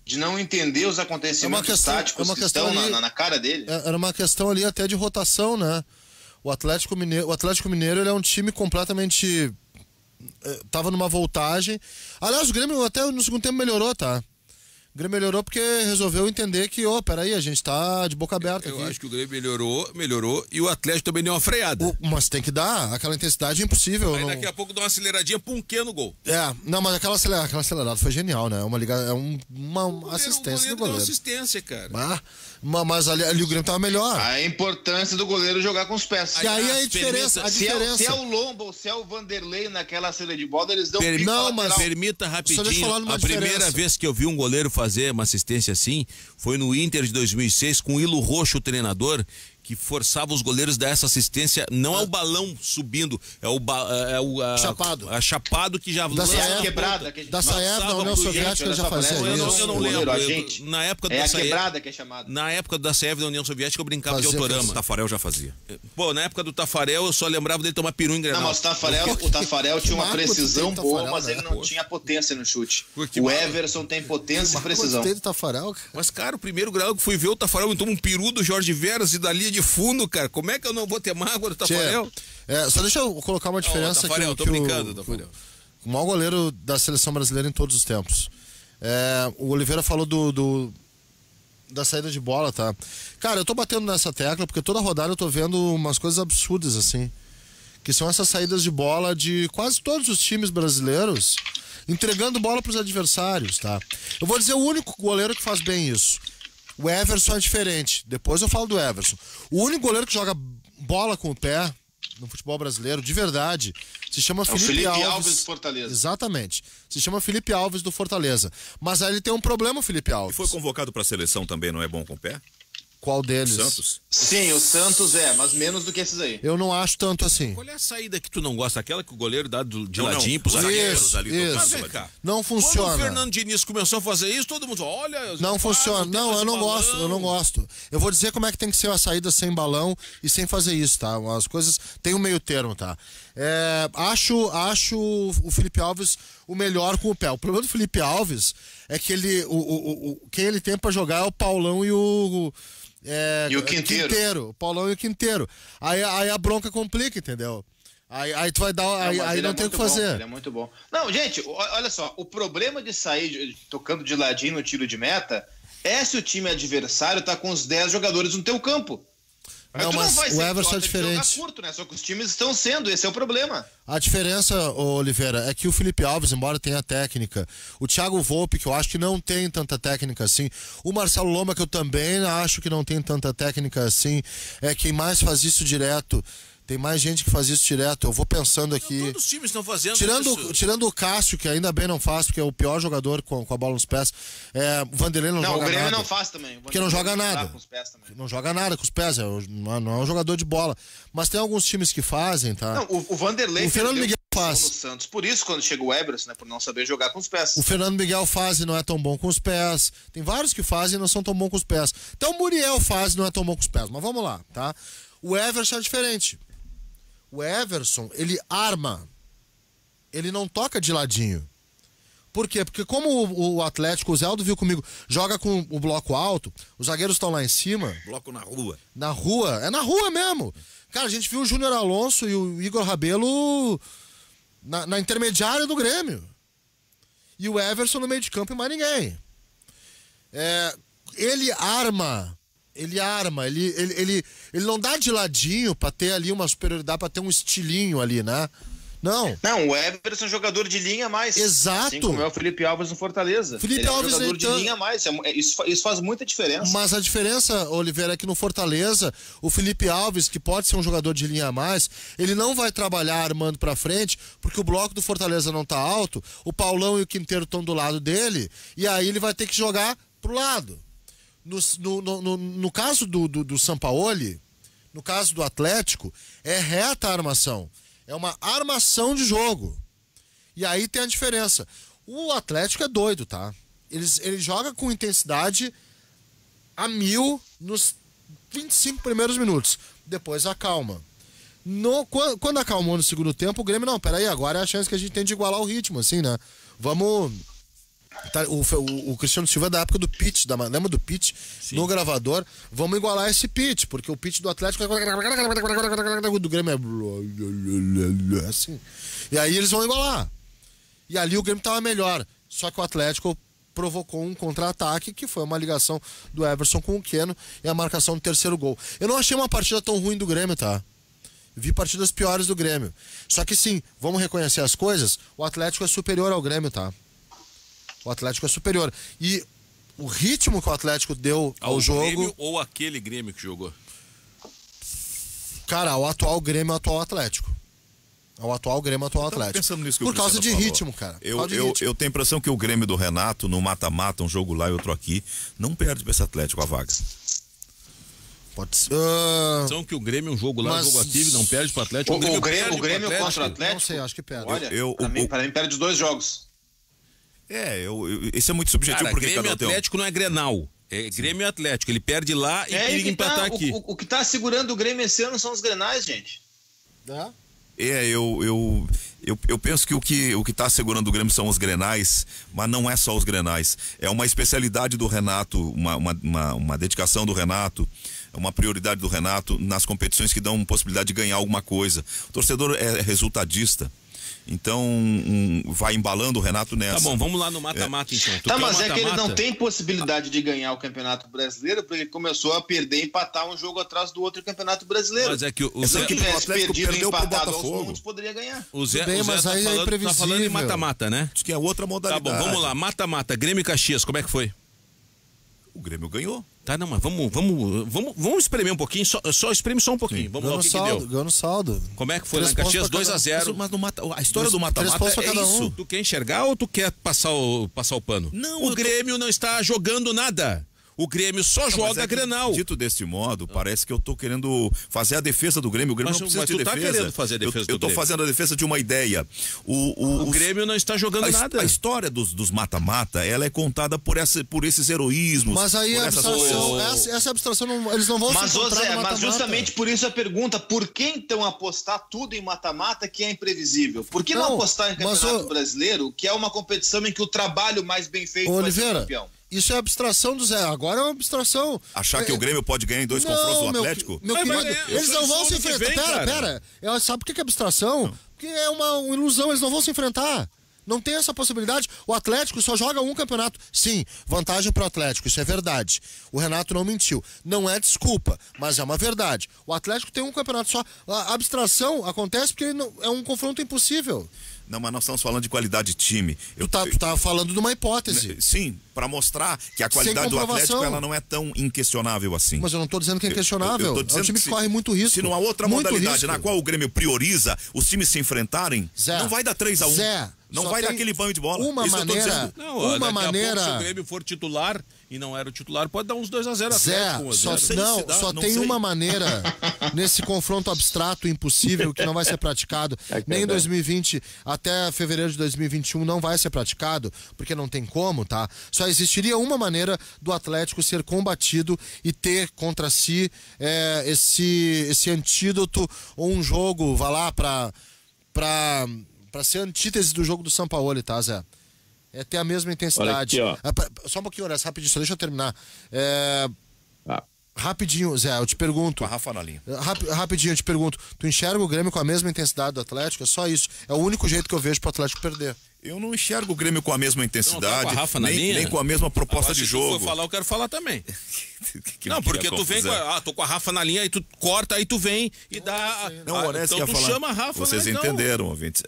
de não entender os acontecimentos táticos que estão na cara dele. Era uma questão ali até de rotação, né? O Atlético Mineiro ele é um time completamente... Tava numa voltagem. Aliás, o Grêmio até no segundo tempo melhorou, tá? O Grêmio melhorou porque resolveu entender que, peraí, a gente tá de boca aberta aqui. Eu acho que o Grêmio melhorou e o Atlético também deu uma freada. Mas tem que dar, aquela intensidade é impossível. Aí daqui a pouco dá uma aceleradinha, pum, no gol. Não, mas aquela acelerada foi genial, né? Uma assistência do goleiro. Deu assistência, cara. Mas ali o Grêmio tava melhor. A importância do goleiro jogar com os pés. E aí a diferença. Se é o Lomba ou se é o Vanderlei naquela saída de bola, eles dão Não, mas permita rapidinho. A primeira vez que eu vi um goleiro fazer uma assistência assim foi no Inter de 2006 com o Hilo Roxo, o treinador, que forçava os goleiros a dar essa assistência, não é o balão subindo, é o chapado. A chapado que já lança a quebrada. Da Saev, da União Soviética, já fazia isso. Eu não lembro. Na época a quebrada que é chamada. Na época da Saev, da União Soviética, eu brincava de autorama. O Tafarel já fazia. Pô, na época do Tafarel, eu só lembrava dele tomar peru em Grenal. Não, mas o Tafarel tinha uma precisão boa, mas ele não tinha potência no chute. O Everson tem potência e precisão. Mas, cara, o primeiro grau que fui ver o Tafarel, então um peru do Jorge Veras e dali de fundo, cara. Como é que eu não vou ter mágoa do Tafarel? Só deixa eu colocar uma diferença aqui. Tafarel, tô brincando, Tafarel. O maior goleiro da seleção brasileira em todos os tempos. O Oliveira falou da saída de bola, tá? Cara, eu tô batendo nessa tecla porque toda rodada eu tô vendo umas coisas absurdas, assim. Que são essas saídas de bola de quase todos os times brasileiros entregando bola pros adversários, tá? Eu vou dizer o único goleiro que faz bem isso. O Everson é diferente. Depois eu falo do Everson. O único goleiro que joga bola com o pé no futebol brasileiro, de verdade, se chama Felipe Alves do Fortaleza. Exatamente. Se chama Felipe Alves do Fortaleza. Mas aí ele tem um problema, o Felipe Alves. E foi convocado para a seleção também, não é bom com o pé? Qual deles? Santos? Sim, o Santos mas menos do que esses aí. Eu não acho tanto assim. Qual é a saída que tu não gosta? Aquela que o goleiro dá de ladinho pros zagueiros ali. Mas vem cá. Não funciona. Quando o Fernando Diniz começou a fazer isso, todo mundo olha... Não funciona. Não, eu não gosto. Eu vou dizer como é que tem que ser a saída sem balão e sem fazer isso, tá? As coisas... Tem um meio termo, tá? Acho o Felipe Alves o melhor com o pé. O problema do Felipe Alves é que quem ele tem pra jogar é o Paulão e o Quinteiro. O Paulão e o Quinteiro. Aí a bronca complica, entendeu? Aí tu vai dar. Aí não tem o que fazer. Ele é muito bom. Não, gente, olha só. O problema de sair tocando de ladinho no tiro de meta é se o time adversário tá com os 10 jogadores no teu campo. Não, mas o Everson é diferente. Curto, né? Só que os times estão sendo, esse é o problema. A diferença, Oliveira, é que o Felipe Alves, embora tenha técnica, o Thiago Volpe, que eu acho que não tem tanta técnica assim, o Marcelo Lomba, que eu também acho que não tem tanta técnica assim, quem mais faz isso direto, Tem mais gente que faz isso direto. Eu vou pensando aqui. Todos os times estão fazendo isso. Tirando o Cássio, que ainda bem não faz, porque é o pior jogador com a bola nos pés. O Vanderlei não joga nada. Não, o Grêmio não faz também. Porque não joga nada. Não joga nada com os pés. Não é um jogador de bola. Mas tem alguns times que fazem, tá? Não, o Vanderlei o Fernando Miguel faz. No Santos. Por isso, quando chega o Everson, né? Por não saber jogar com os pés. O Fernando Miguel faz e não é tão bom com os pés. Tem vários que fazem e não são tão bons com os pés. Então o Muriel faz e não é tão bom com os pés. Mas vamos lá, tá? O Everson é diferente. O Everson, ele arma. Ele não toca de ladinho. Por quê? Porque como o Atlético, o Zé Aldo viu comigo, joga com o bloco alto, os zagueiros estão lá em cima. Bloco na rua. Na rua. É na rua mesmo. Cara, a gente viu o Júnior Alonso e o Igor Rabelo na intermediária do Grêmio. E o Everson no meio de campo e mais ninguém. Ele arma. Ele não dá de ladinho pra ter ali uma superioridade, pra ter um estilinho ali, né? Não, o Everson é um jogador de linha a mais. Exato. Assim como é o Felipe Alves no Fortaleza. Felipe Alves é um jogador de linha a mais. Isso faz muita diferença. Mas a diferença, Oliveira, é que no Fortaleza, o Felipe Alves, que pode ser um jogador de linha a mais, ele não vai trabalhar armando pra frente, porque o bloco do Fortaleza não tá alto, o Paulão e o Quinteiro estão do lado dele, e aí ele vai ter que jogar pro lado. No caso do Sampaoli, no caso do Atlético, é reta a armação. É uma armação de jogo. E aí tem a diferença. O Atlético é doido, tá? Ele joga com intensidade a 1000 nos 25 primeiros minutos. Depois acalma. Quando acalmou no segundo tempo, o Grêmio, não, peraí, agora é a chance que a gente tem de igualar o ritmo, assim, né? Vamos... Tá, o Cristiano Silva é da época do pitch, lembra do pitch? Sim. No gravador, vamos igualar esse pitch, porque o pitch do Atlético do Grêmio é assim. E aí eles vão igualar. E ali o Grêmio tava melhor, só que o Atlético provocou um contra-ataque, que foi uma ligação do Everson com o Keno e a marcação do terceiro gol. Eu não achei uma partida tão ruim do Grêmio, tá? Vi partidas piores do Grêmio. Só que sim, vamos reconhecer as coisas, o Atlético é superior ao Grêmio, tá? O Atlético é superior. E o ritmo que o Atlético deu ao jogo... Grêmio ou aquele Grêmio que jogou? Cara, o atual Grêmio é o atual Atlético. É o atual Grêmio, o atual Atlético. Pensando nisso que por causa de ritmo, cara. Eu tenho a impressão que o Grêmio do Renato, no mata-mata, um jogo lá e outro aqui, não perde pra esse Atlético a vaga. Pode ser. São que o Grêmio, um jogo lá, um jogo aqui, não perde pro Atlético. O Grêmio contra o Atlético? Não sei, acho que perde. Olha, pra mim perde os dois jogos. Esse é muito subjetivo. Cara, porque Grêmio Atlético não é Grenal. É Grêmio Atlético. Ele perde lá e periga empatar aqui. O que tá segurando o Grêmio esse ano são os Grenais, gente. Eu penso que o que tá segurando o Grêmio são os Grenais, mas não é só os Grenais. É uma especialidade do Renato, uma dedicação do Renato, uma prioridade do Renato nas competições que dão possibilidade de ganhar alguma coisa. O torcedor é resultadista. Então, vai embalando o Renato nessa. Tá bom, vamos lá no mata-mata então. Mas é que ele não tem possibilidade de ganhar o Campeonato Brasileiro, porque ele começou a perder e empatar um jogo atrás do outro Campeonato Brasileiro. Mas é que o Se Zé... ele tivesse perdido e empatado aos Botafogo. pontos, poderia ganhar. O Zé mas aí tá falando em mata-mata, né? Diz que é outra modalidade. Tá bom, vamos lá. Mata-mata. Grêmio e Caxias, como é que foi? O Grêmio ganhou. Tá, não, mas vamos espremer um pouquinho, só espreme só um pouquinho. Sim. Vamos lá, o que deu? Ganhou no saldo. Como é que foi lá em Caxias? 2-0. Mas a história do mata-mata é isso. Tu quer enxergar ou tu quer passar o pano? Não, o Grêmio não está jogando nada. O Grêmio só joga Grenal. Dito deste modo, parece que eu tô querendo fazer a defesa do Grêmio. O Grêmio não precisa de defesa. Mas tu tá querendo fazer a defesa do Grêmio. Eu tô fazendo a defesa de uma ideia. O Grêmio não está jogando nada. A história dos mata-mata, ela é contada por esses heroísmos. Mas aí essa abstração, eles não vão se encontrar no mata-mata. Mas justamente por isso a pergunta, por que então apostar tudo em mata-mata que é imprevisível? Por que não apostar em Campeonato Brasileiro, que é uma competição em que o trabalho mais bem feito vai ser campeão? Isso é abstração do Zé. Agora é uma abstração. Achar que o Grêmio pode ganhar em dois confrontos do Atlético? Meu querido, eles não vão se enfrentar. Pera. Sabe por que é abstração? Porque é uma ilusão, eles não vão se enfrentar. Não tem essa possibilidade. O Atlético só joga um campeonato. Sim, vantagem pro Atlético, isso é verdade. O Renato não mentiu. Não é desculpa, mas é uma verdade. O Atlético tem um campeonato só. A abstração acontece porque é um confronto impossível. Não, mas nós estamos falando de qualidade de time. Tu tá falando de uma hipótese. Sim, para mostrar que a qualidade do Atlético ela não é tão inquestionável assim. Mas eu não estou dizendo que é inquestionável. É um time que corre muito risco. Se numa outra modalidade na qual o Grêmio prioriza os times se enfrentarem, não vai dar 3-1. Zé, não vai dar aquele banho de bola. Uma maneira. Uma maneira. Se o Grêmio for titular e não era o titular, pode dar uns 2-0 Zé, só tem uma maneira nesse confronto abstrato impossível que não vai ser praticado nem em 2020 até fevereiro de 2021 não vai ser praticado, porque não tem como, tá? Só existiria uma maneira do Atlético ser combatido e ter contra si esse antídoto ou um jogo, vá lá pra ser antítese do jogo do Sampaoli, tá, Zé? É ter a mesma intensidade. Olha aqui, só um pouquinho, Horácio, rapidinho, só deixa eu terminar. Rapidinho, Zé, eu te pergunto. Com a Rafa na linha. Rapidinho, eu te pergunto. Tu enxerga o Grêmio com a mesma intensidade do Atlético? É só isso. É o único jeito que eu vejo pro Atlético perder. Eu não enxergo o Grêmio com a mesma intensidade, com a Rafa na linha? nem com a mesma proposta de jogo. Se tu for falar, eu quero falar também. Não, porque tu vem com tô com a Rafa na linha, aí tu corta, aí tu vem e dá... Não, o Horácio então quer tu falar. chama a Rafa, Vocês né? entenderam, ouvintes.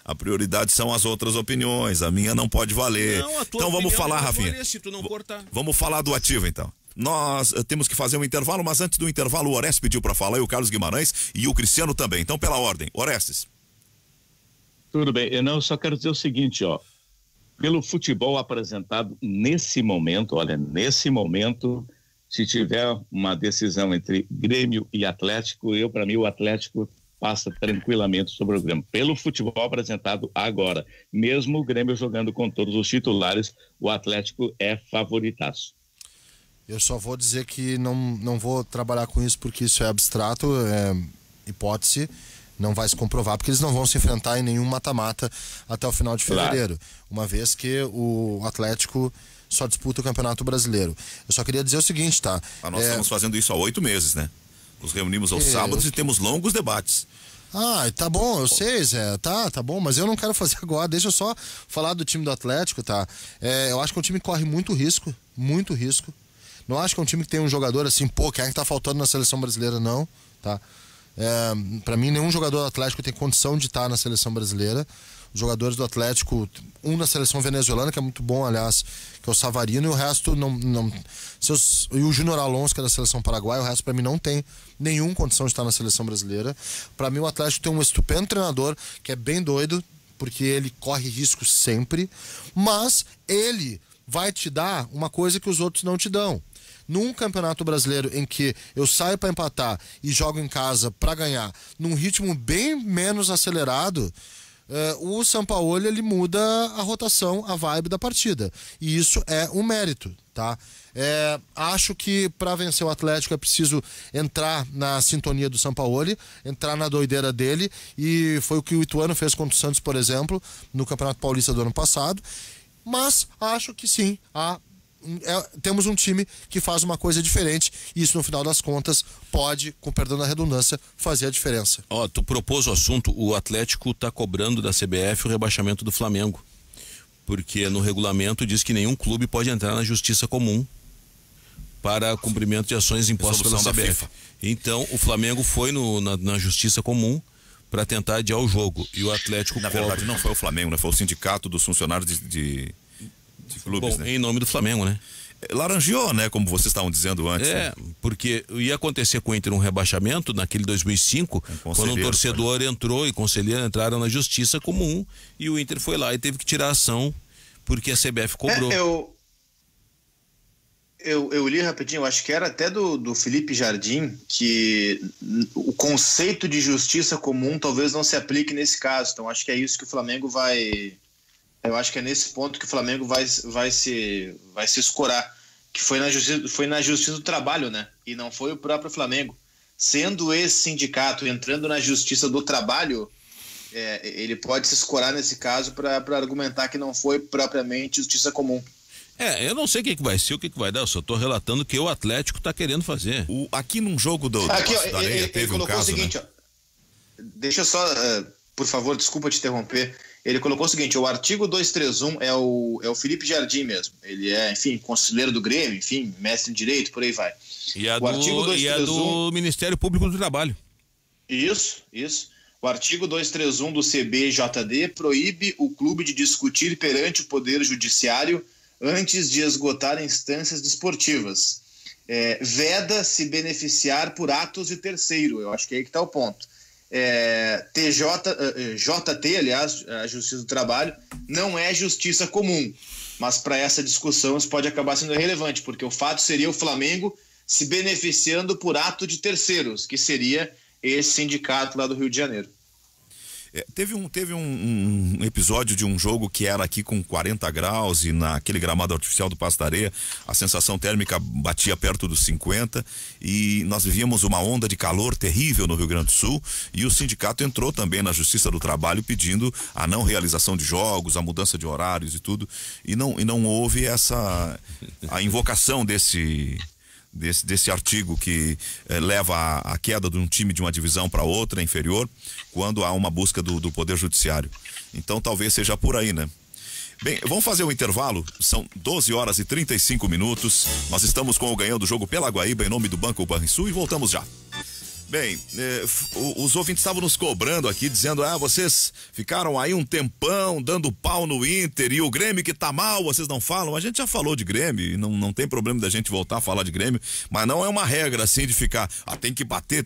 A prioridade são as outras opiniões, a minha não pode valer. Não, a tua então vamos falar, Rafinha. Valer, se tu não cortar. Vamos falar do ativo, então. Nós temos que fazer um intervalo, mas antes do intervalo o Orestes pediu para falar, e o Carlos Guimarães e o Cristiano também. Então, pela ordem, Orestes. Tudo bem, eu só quero dizer o seguinte, pelo futebol apresentado nesse momento, se tiver uma decisão entre Grêmio e Atlético, para mim, o Atlético passa tranquilamente sobre o Grêmio. Pelo futebol apresentado agora, mesmo o Grêmio jogando com todos os titulares, o Atlético é favoritaço. Eu só vou dizer que não vou trabalhar com isso porque isso é abstrato, é hipótese, não vai se comprovar, porque eles não vão se enfrentar em nenhum mata-mata até o final de fevereiro, uma vez que o Atlético só disputa o Campeonato Brasileiro. Eu só queria dizer o seguinte, tá? Nós estamos fazendo isso há 8 meses, né? Nos reunimos aos sábados e temos longos debates. Tá bom, eu sei, Zé, tá bom, mas eu não quero fazer agora, deixa eu só falar do time do Atlético, tá? Eu acho que é um time que corre muito risco. Não acho que é um time que tem um jogador assim, quem é que tá faltando na seleção brasileira, não, tá? Pra mim, nenhum jogador do Atlético tem condição de estar na seleção brasileira. Os jogadores do Atlético, um na seleção venezuelana, que é muito bom, aliás, que é o Savarino, e o resto não e o Júnior Alonso, que é da seleção paraguaia, o resto pra mim não tem nenhuma condição de estar na seleção brasileira. Pra mim, o Atlético tem um estupendo treinador, que é bem doido, porque ele corre risco sempre, mas ele vai te dar uma coisa que os outros não te dão. Num campeonato brasileiro em que eu saio para empatar e jogo em casa para ganhar, num ritmo bem menos acelerado, o Sampaoli ele muda a rotação, a vibe da partida. E isso é um mérito, tá? Acho que para vencer o Atlético é preciso entrar na sintonia do Sampaoli, entrar na doideira dele, e foi o que o Ituano fez contra o Santos, por exemplo, no Campeonato Paulista do ano passado. Mas acho que sim, temos um time que faz uma coisa diferente, e isso no final das contas pode, com perdão da redundância, fazer a diferença. Tu propôs o assunto, o Atlético está cobrando da CBF o rebaixamento do Flamengo, porque no regulamento diz que nenhum clube pode entrar na justiça comum para cumprimento de ações impostas pela CBF. Então o Flamengo foi na justiça comum para tentar adiar o jogo, e o Atlético na verdade não foi o Flamengo, né? Foi o sindicato dos funcionários de clubes, né? Em nome do Flamengo, né? Laranjeou, né? Como vocês estavam dizendo antes. Né? Porque ia acontecer com o Inter um rebaixamento naquele 2005, quando um torcedor entrou e conselheiro entraram na justiça comum, e o Inter foi lá e teve que tirar a ação porque a CBF cobrou. Eu li rapidinho, acho que era até do Felipe Jardim, que o conceito de justiça comum talvez não se aplique nesse caso. Então acho que é isso que o Flamengo vai... Eu acho que é nesse ponto que o Flamengo vai se escorar, que foi na justiça do trabalho, né? E não foi o próprio Flamengo. Sendo esse sindicato entrando na justiça do trabalho, ele pode se escorar nesse caso para argumentar que não foi propriamente justiça comum. Eu não sei o que vai ser, o que vai dar, eu só estou relatando o que o Atlético está querendo fazer. Aqui num jogo da Areia teve um caso, o seguinte, né? Deixa eu só, por favor, desculpa te interromper. Ele colocou o seguinte: o artigo 231 é o Felipe Jardim mesmo. Ele é, enfim, conselheiro do Grêmio, enfim, mestre em direito, por aí vai. E é do Ministério Público do Trabalho. Isso. O artigo 231 do CBJD proíbe o clube de discutir perante o Poder Judiciário antes de esgotar instâncias desportivas. Veda se beneficiar por atos de terceiro. Eu acho que é aí que está o ponto. JT, aliás, a Justiça do Trabalho, não é justiça comum. Mas para essa discussão isso pode acabar sendo irrelevante, porque o fato seria o Flamengo se beneficiando por ato de terceiros, que seria esse sindicato lá do Rio de Janeiro. Teve um episódio de um jogo que era aqui com 40 graus e naquele gramado artificial do Passo da Areia a sensação térmica batia perto dos 50 e nós vivíamos uma onda de calor terrível no Rio Grande do Sul e o sindicato entrou também na Justiça do Trabalho pedindo a não realização de jogos, a mudança de horários e tudo, e não houve a invocação desse artigo que leva à queda de um time de uma divisão para outra inferior, quando há uma busca do Poder Judiciário. Então talvez seja por aí, né? Bem, vamos fazer um intervalo, são 12 horas e 35 minutos, nós estamos com o Ganhando o Jogo pela Guaíba em nome do Banco Banrisul e voltamos já. Bem, os ouvintes estavam nos cobrando aqui, dizendo, vocês ficaram aí um tempão dando pau no Inter e o Grêmio que tá mal, vocês não falam. A gente já falou de Grêmio e não tem problema da gente voltar a falar de Grêmio, mas não é uma regra assim de ficar, tem que bater.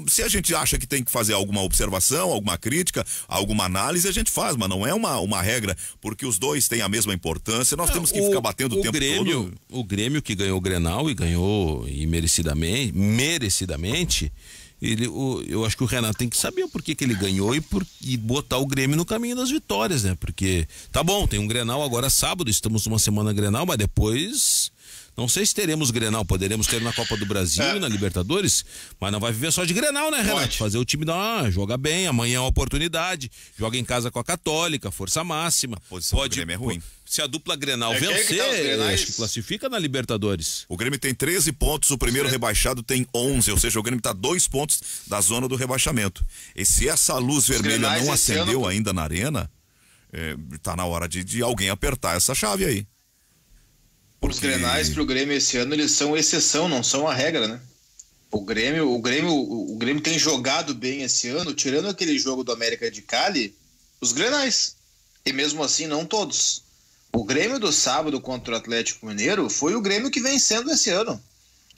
Se a gente acha que tem que fazer alguma observação, alguma crítica, alguma análise, a gente faz, mas não é uma regra, porque os dois têm a mesma importância, nós temos que ficar batendo o tempo todo. O Grêmio que ganhou o Grenal e ganhou merecidamente, eu acho que o Renato tem que saber o porquê que ele ganhou e botar o Grêmio no caminho das vitórias, né? Porque, tá bom, tem um Grenal agora sábado, estamos numa semana Grenal, mas depois, não sei se teremos Grenal, poderemos ter na Copa do Brasil e na Libertadores, mas não vai viver só de Grenal, né, Renato? Pode. Fazer o time jogar bem, amanhã é uma oportunidade, joga em casa com a Católica, força máxima. A posição do Grêmio é ruim. Se a dupla Grenal vencer, acho que classifica na Libertadores. O Grêmio tem 13 pontos, o primeiro rebaixado tem 11, ou seja, o Grêmio está 2 pontos da zona do rebaixamento. E se essa luz vermelha não acendeu ainda na arena, tá na hora de alguém apertar essa chave aí. Os Grenais pro Grêmio esse ano, eles são exceção, não são a regra, né? O Grêmio tem jogado bem esse ano, tirando aquele jogo do América de Cali, os Grenais. E mesmo assim, não todos. O Grêmio do sábado contra o Atlético Mineiro foi o Grêmio que vem sendo esse ano.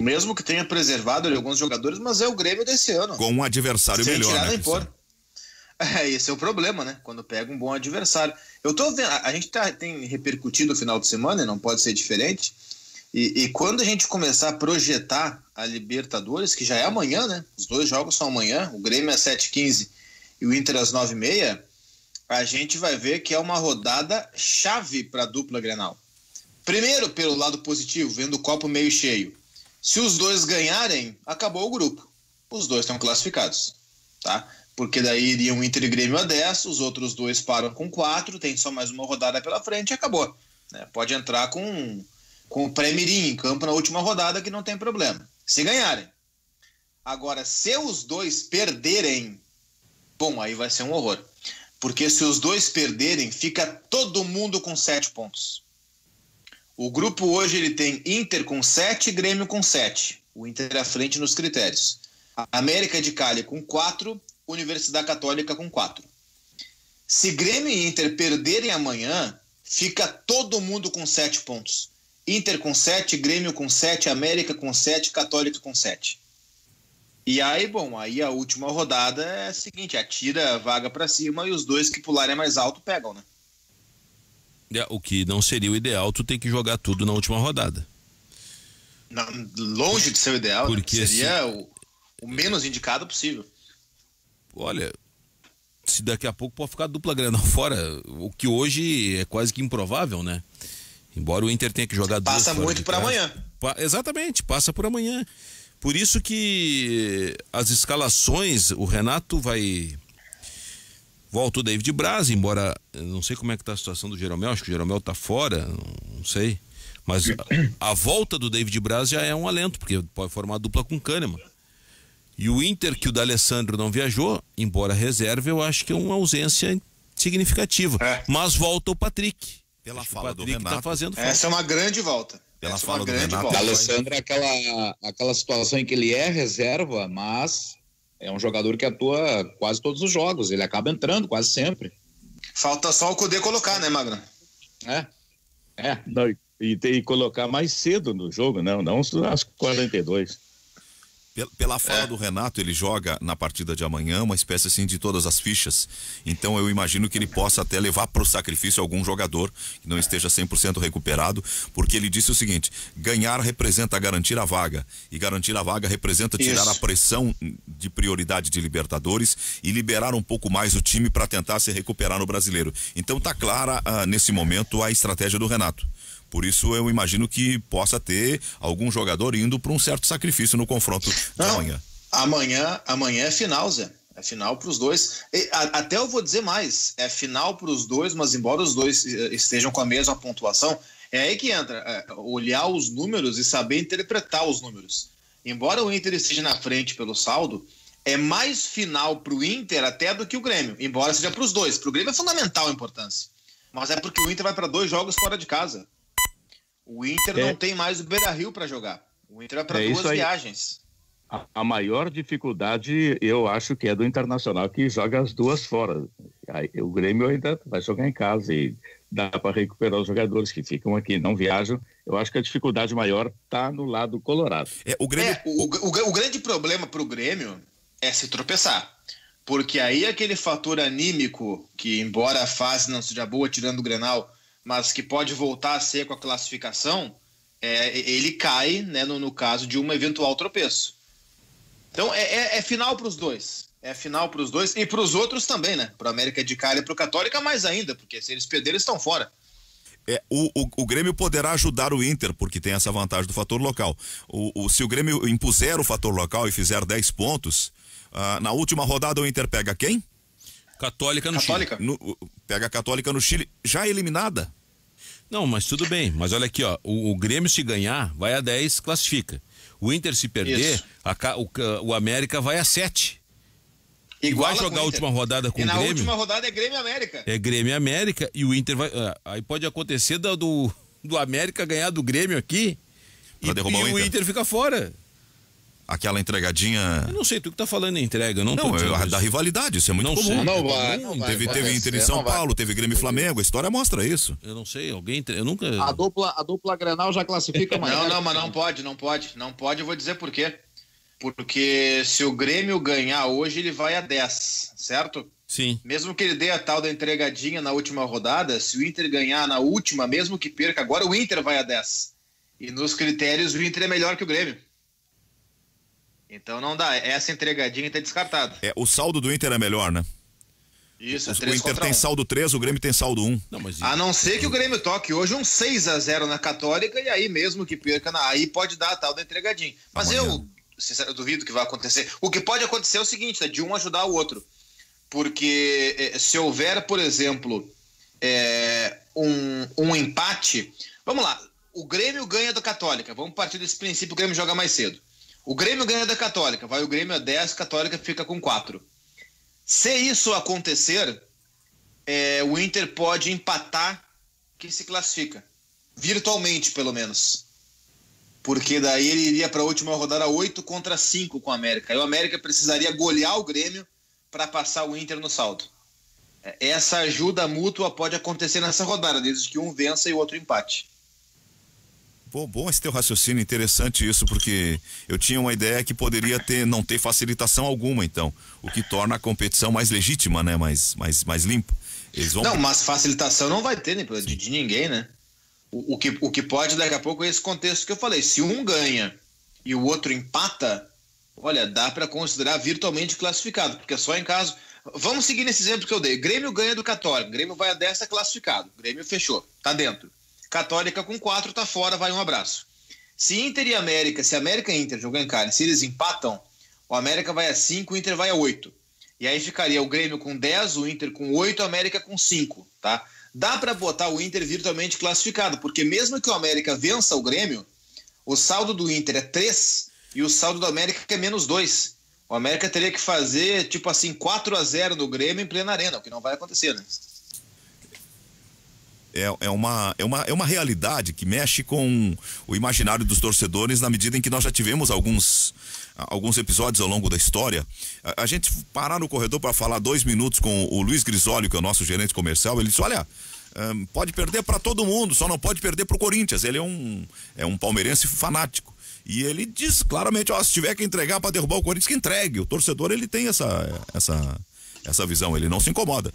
Mesmo que tenha preservado alguns jogadores, mas é o Grêmio desse ano. Com um adversário melhor, tirar, né? Nem pôr. Esse é o problema, né? Quando pega um bom adversário. Eu tô vendo, a gente tem repercutido o final de semana, e não pode ser diferente. E quando a gente começar a projetar a Libertadores, que já é amanhã, né? Os dois jogos são amanhã, o Grêmio às 7h15 e o Inter às 9h30, a gente vai ver que é uma rodada chave para a dupla Grenal. Primeiro, pelo lado positivo, vendo o copo meio cheio. Se os dois ganharem, acabou o grupo. Os dois estão classificados, tá? Porque daí iriam Inter e Grêmio a 10, os outros dois param com 4, tem só mais uma rodada pela frente e acabou. Né? Pode entrar com o pré-mirim em campo na última rodada que não tem problema. Se ganharem. Agora, se os dois perderem, bom, aí vai ser um horror. Porque se os dois perderem, fica todo mundo com 7 pontos. O grupo hoje ele tem Inter com 7 e Grêmio com 7. O Inter à frente nos critérios. América de Cali com 4, Universidade Católica com 4. Se Grêmio e Inter perderem amanhã, fica todo mundo com 7 pontos. Inter com 7, Grêmio com 7, América com 7, Católica com 7. E aí, bom, aí a última rodada é a seguinte, atira a vaga pra cima e os dois que pularem mais alto pegam, né? O que não seria o ideal, tu tem que jogar tudo na última rodada. Não, longe de ser o ideal, porque né? Seria o menos indicado possível. Olha, se daqui a pouco pode ficar a dupla Grenal fora, o que hoje é quase que improvável, né? Embora o Inter tenha que jogar duas passa muito por amanhã. Exatamente, passa por amanhã. Por isso que as escalações, o Renato volta o David Braz, embora não sei como é que tá a situação do Jeromel, acho que o Jeromel tá fora, não sei. Mas a volta do David Braz já é um alento, porque pode formar a dupla com Kahneman. E o Inter, que o D'Alessandro não viajou, embora reserva, eu acho que é uma ausência significativa. Mas volta o Patrick. Pela acho fala o Patrick do Renato. tá fazendo falta. Essa é uma grande volta. Pela fala do Renato. O D'Alessandro é aquela situação em que ele é reserva, mas É um jogador que atua quase todos os jogos, ele acaba entrando quase sempre. Falta só o Cudê colocar, né, Magno? Não, e colocar mais cedo no jogo, não às 42. Pela fala do Renato, ele joga na partida de amanhã uma espécie assim de todas as fichas. Então eu imagino que ele possa até levar para o sacrifício algum jogador que não esteja 100% recuperado, porque ele disse o seguinte: ganhar representa garantir a vaga, e garantir a vaga representa tirar a pressão de prioridade de Libertadores e liberar um pouco mais o time para tentar se recuperar no Brasileiro. Então tá clara nesse momento a estratégia do Renato. Por isso eu imagino que possa ter algum jogador indo para um certo sacrifício no confronto de amanhã. Amanhã é final, Zé. É final para os dois. Até eu vou dizer mais. É final para os dois, mas embora os dois estejam com a mesma pontuação, é aí que entra. Olhar os números e saber interpretar os números. Embora o Inter esteja na frente pelo saldo, é mais final para o Inter até do que o Grêmio. Embora seja para os dois. Para o Grêmio é fundamental a importância. Mas é porque o Inter vai para 2 jogos fora de casa. O Inter não tem mais o Beira-Rio para jogar. O Inter vai para 2 viagens. A maior dificuldade, eu acho que é do Internacional, que joga as 2 fora. Aí, o Grêmio ainda vai jogar em casa e dá para recuperar os jogadores que ficam aqui, não viajam. Eu acho que a dificuldade maior está no lado colorado. O grande problema para o Grêmio é se tropeçar. Porque aí aquele fator anímico, que embora a fase não seja boa, tirando o Grenal, mas que pode voltar a ser com a classificação, ele cai, né, no caso de um eventual tropeço. Então é final para os dois. É final para os dois e para os outros também, né? Para o América de Cali e para o Católica mais ainda, porque se eles perderem, eles estão fora. O Grêmio poderá ajudar o Inter, porque tem essa vantagem do fator local. Se o Grêmio impuser o fator local e fizer 10 pontos, na última rodada o Inter pega quem? Católica no Chile. Pega a Católica no Chile, já eliminada. Não, mas tudo bem. Mas olha aqui, ó. O Grêmio, se ganhar, vai a 10, classifica. O Inter, se perder, o América vai a 7. E vai jogar a última rodada com o Grêmio. Na última rodada é Grêmio e América. É Grêmio e América. E o Inter vai. Aí pode acontecer do América ganhar do Grêmio aqui. Pra derrubar o Inter fica fora. Aquela entregadinha. Eu não sei, tu que tá falando em entrega, não da rivalidade, isso é muito comum. Não vai. Teve Inter em São Paulo, teve Grêmio e Flamengo, a história mostra isso. Eu não sei, eu nunca. A dupla Grenal já classifica mais. Não, mas não pode, eu vou dizer por quê. Porque se o Grêmio ganhar hoje, ele vai a 10, certo? Sim. Mesmo que ele dê a tal da entregadinha na última rodada, se o Inter ganhar na última, mesmo que perca, agora o Inter vai a 10. E nos critérios o Inter é melhor que o Grêmio. Então não dá, essa entregadinha está descartada. O saldo do Inter é melhor, né? Isso, o Inter tem saldo 3, o Grêmio tem saldo 1. A não ser que o Grêmio toque hoje um 6-0 na Católica e aí mesmo que perca, aí pode dar a tal da entregadinha. Mas eu duvido que vai acontecer. O que pode acontecer é o seguinte, de um ajudar o outro. Porque se houver, por exemplo, um empate... Vamos lá, o Grêmio ganha da Católica. Vamos partir desse princípio, o Grêmio joga mais cedo. O Grêmio ganha da Católica, vai o Grêmio a 10, a Católica fica com 4. Se isso acontecer, o Inter pode empatar que se classifica. Virtualmente, pelo menos. Porque daí ele iria para a última rodada 8-5 com o América. Aí o América precisaria golear o Grêmio para passar o Inter no saldo. Essa ajuda mútua pode acontecer nessa rodada, desde que um vença e o outro empate. Bom esse teu raciocínio, interessante isso, porque eu tinha uma ideia que poderia não ter facilitação alguma, então, o que torna a competição mais legítima, né, mais limpa. Mas facilitação não vai ter, né, de ninguém, né? O que pode daqui a pouco é esse contexto que eu falei, se um ganha e o outro empata, olha, dá para considerar virtualmente classificado, porque é só em caso... Vamos seguir nesse exemplo que eu dei, Grêmio ganha do Católica, Grêmio vai a 10, tá classificado, Grêmio fechou, tá dentro. Católica com 4, tá fora, vai um abraço. Se Inter e América, se América e Inter jogam em Cali, se eles empatam, o América vai a 5, o Inter vai a 8. E aí ficaria o Grêmio com 10, o Inter com 8, o América com 5, tá? Dá para botar o Inter virtualmente classificado, porque mesmo que o América vença o Grêmio, o saldo do Inter é 3 e o saldo do América é menos 2. O América teria que fazer, tipo assim, 4-0 no Grêmio em plena arena, o que não vai acontecer, né? É uma realidade que mexe com o imaginário dos torcedores na medida em que nós já tivemos alguns alguns episódios ao longo da história. A gente parar no corredor para falar 2 minutos com o Luiz Grisoli, que é o nosso gerente comercial, ele disse, olha, pode perder para todo mundo, só não pode perder pro Corinthians. Ele é um palmeirense fanático. E ele diz claramente, se tiver que entregar para derrubar o Corinthians, que entregue. O torcedor, ele tem essa visão, ele não se incomoda.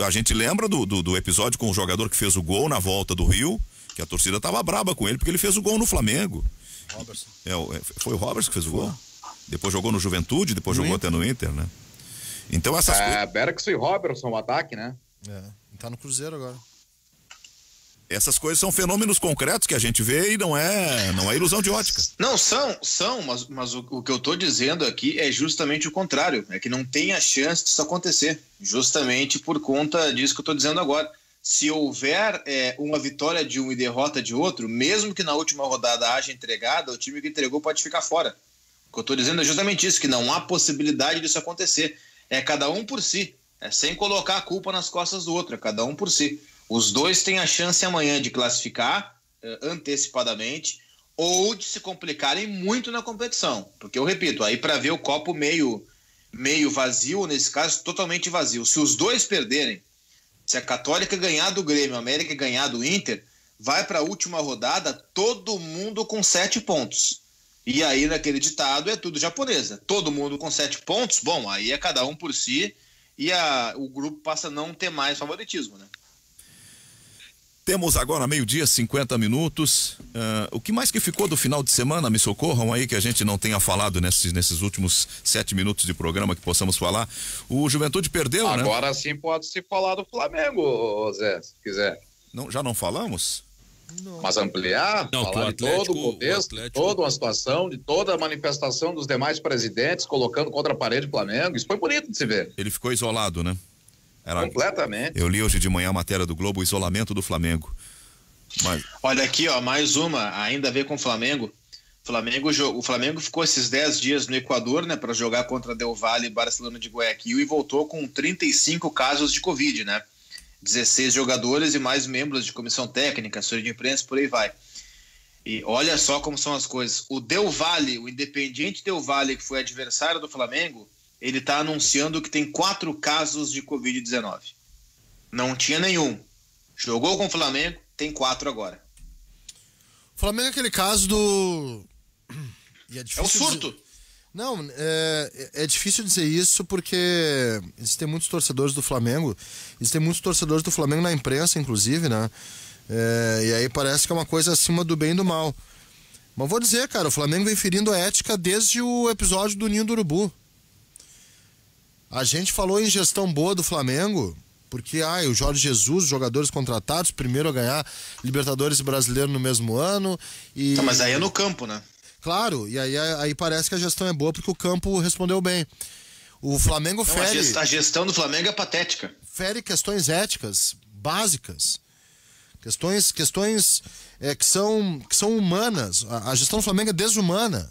A gente lembra do episódio com o jogador que fez o gol na volta do Rio, que a torcida tava braba com ele, porque ele fez o gol no Flamengo. Robertson. Foi o Robertson que fez o gol? Depois jogou no Juventude, depois jogou até no Inter, né? Então essas coisas... Bergson e Robertson, o ataque, né? Tá no Cruzeiro agora. Essas coisas são fenômenos concretos que a gente vê e não é ilusão de ótica. Não, mas o que eu tô dizendo aqui é justamente o contrário. É que não tem a chance disso acontecer. Justamente por conta disso que eu tô dizendo agora. Se houver uma vitória de um e derrota de outro, mesmo que na última rodada haja entregada, o time que entregou pode ficar fora. O que eu tô dizendo é justamente isso, que não há possibilidade disso acontecer. É cada um por si. É sem colocar a culpa nas costas do outro, é cada um por si. Os dois têm a chance amanhã de classificar antecipadamente ou de se complicarem muito na competição. Porque eu repito, aí para ver o copo meio vazio, nesse caso totalmente vazio. Se os dois perderem, se a Católica ganhar do Grêmio, a América ganhar do Inter, vai para a última rodada todo mundo com 7 pontos. E aí naquele ditado é tudo japonesa. Todo mundo com 7 pontos, bom, aí é cada um por si e o grupo passa a não ter mais favoritismo, né? Temos agora 12h50. O que mais que ficou do final de semana? Me socorram aí que a gente não tenha falado nesses últimos 7 minutos de programa que possamos falar. O Juventude perdeu, né? Agora sim pode se falar do Flamengo, Zé, se quiser. Não, já não falamos? Não. Mas ampliar, não, falar de todo o contexto, de toda uma situação, de toda a manifestação dos demais presidentes colocando contra a parede o Flamengo, isso foi bonito de se ver. Ele ficou isolado, né? Completamente. Eu li hoje de manhã a matéria do Globo, o isolamento do Flamengo. Mas... Olha aqui, mais uma, ainda a ver com o Flamengo. O Flamengo ficou esses 10 dias no Equador, né, para jogar contra Del Valle e Barcelona de Guayaquil e voltou com 35 casos de Covid, né? 16 jogadores e mais membros de comissão técnica, assessoria de imprensa, por aí vai. E olha só como são as coisas. O Del Valle, o Independiente Del Valle, que foi adversário do Flamengo, ele está anunciando que tem 4 casos de Covid-19. Não tinha nenhum. Jogou com o Flamengo, tem 4 agora. O Flamengo é aquele caso do... É o surto. Não, é difícil dizer isso porque existem muitos torcedores do Flamengo, na imprensa, inclusive, né? E aí parece que é uma coisa acima do bem e do mal. Mas vou dizer, cara, o Flamengo vem ferindo a ética desde o episódio do Ninho do Urubu. A gente falou em gestão boa do Flamengo, porque o Jorge Jesus, jogadores contratados, primeiro a ganhar Libertadores e Brasileiro no mesmo ano. Tá, mas aí é no campo, né? Claro, e aí parece que a gestão é boa porque o campo respondeu bem. O Flamengo fere... A gestão do Flamengo é patética. Fere questões éticas básicas. Questões que são humanas. A gestão do Flamengo é desumana.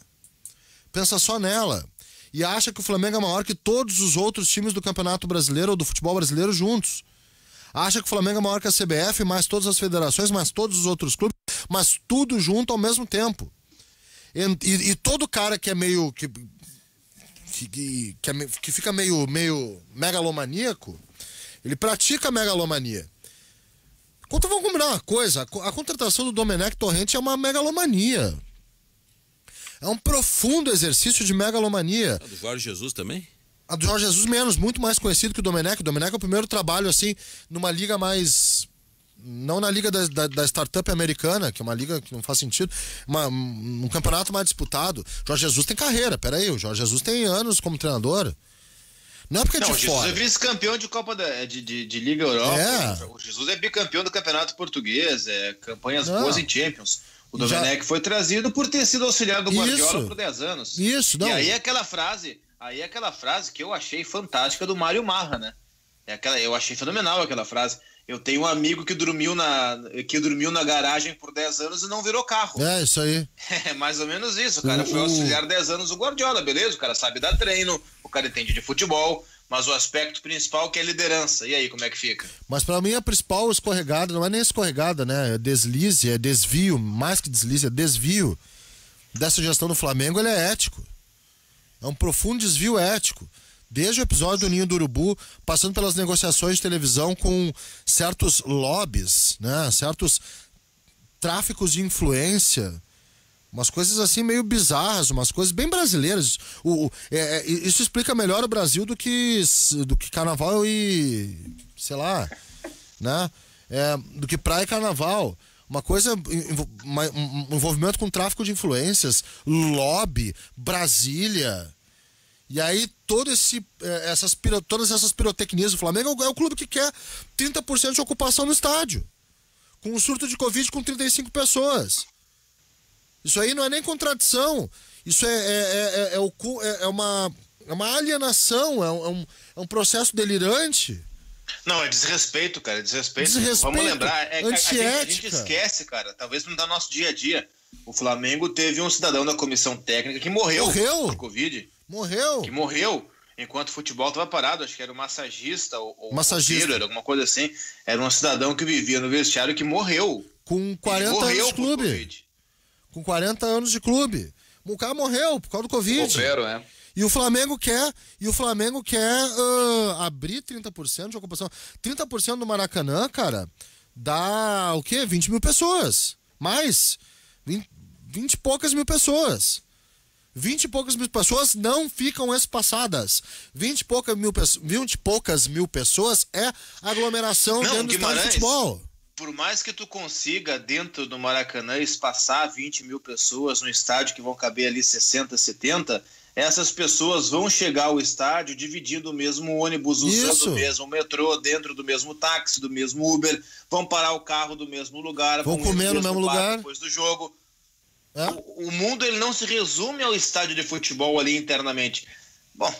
Pensa só nela. E acha que o Flamengo é maior que todos os outros times do Campeonato Brasileiro ou do futebol brasileiro juntos. Acha que o Flamengo é maior que a CBF, mais todas as federações, mais todos os outros clubes, mas tudo junto ao mesmo tempo. E todo cara que é meio... que fica meio megalomaníaco, ele pratica megalomania. Então vamos combinar uma coisa, a contratação do Domenech Torrente é uma megalomania. É um profundo exercício de megalomania. A do Jorge Jesus também? A do Jorge Jesus menos, muito mais conhecido que o Domenech. O Domenech é o primeiro trabalho, assim, numa liga mais... Não na liga da startup americana, que é uma liga que não faz sentido, um campeonato mais disputado. Jorge Jesus tem carreira, peraí, o Jorge Jesus tem anos como treinador. Não é porque é de fora. O Jesus é vice-campeão de Copa de Liga Europa. O Jesus é bicampeão do Campeonato Português, campanhas boas em Champions. O Domenech foi trazido por ter sido auxiliar do Guardiola por 10 anos. Isso, não. E aí aquela frase que eu achei fantástica do Mário Marra, né? Eu achei fenomenal aquela frase. Eu tenho um amigo que dormiu na garagem por 10 anos e não virou carro. É, isso aí. É mais ou menos isso. O cara foi auxiliar 10 anos do Guardiola, beleza? O cara sabe dar treino, o cara entende de futebol, mas o aspecto principal que é liderança. E aí, como é que fica? Mas pra mim a principal escorregada, não é nem escorregada, né? É deslize, é desvio, mais que deslize, é desvio dessa gestão do Flamengo, ele é ético. É um profundo desvio ético. Desde o episódio do Ninho do Urubu, passando pelas negociações de televisão com certos lobbies, né? Certos tráficos de influência, umas coisas assim meio bizarras, umas coisas bem brasileiras. Isso explica melhor o Brasil do que carnaval e, sei lá, né? Do que praia e carnaval. Uma coisa, um envolvimento com tráfico de influências, lobby, Brasília. E aí todas essas pirotecnias do Flamengo é o clube que quer 30% de ocupação no estádio. Com um surto de Covid com 35 pessoas. Isso aí não é nem contradição. Isso é uma alienação, é um processo delirante. Não, é desrespeito, cara, é desrespeito. Vamos lembrar, a gente esquece, cara, talvez não dá nosso dia a dia. O Flamengo teve um cidadão da comissão técnica que morreu por Covid. Que morreu enquanto o futebol estava parado. Acho que era um massagista ou massagista. Era alguma coisa assim. Era um cidadão que vivia no vestiário que morreu. Com 40 anos de clube. Com 40 anos de clube. O cara morreu por causa do Covid. E o Flamengo quer abrir 30% de ocupação. 30% do Maracanã, cara, dá o quê? 20 mil pessoas. Mais. 20 e poucas mil pessoas. 20 e poucas mil pessoas não ficam espaçadas. 20 e poucas mil pessoas é aglomeração dentro do estádio de futebol. Por mais que tu consiga, dentro do Maracanã, espaçar 20 mil pessoas no estádio que vão caber ali 60, 70, essas pessoas vão chegar ao estádio dividindo o mesmo ônibus, usando o mesmo metrô, dentro do mesmo táxi, do mesmo Uber, vão parar o carro do mesmo lugar, vão comer no mesmo lugar depois do jogo. O mundo ele não se resume ao estádio de futebol ali internamente. Bom,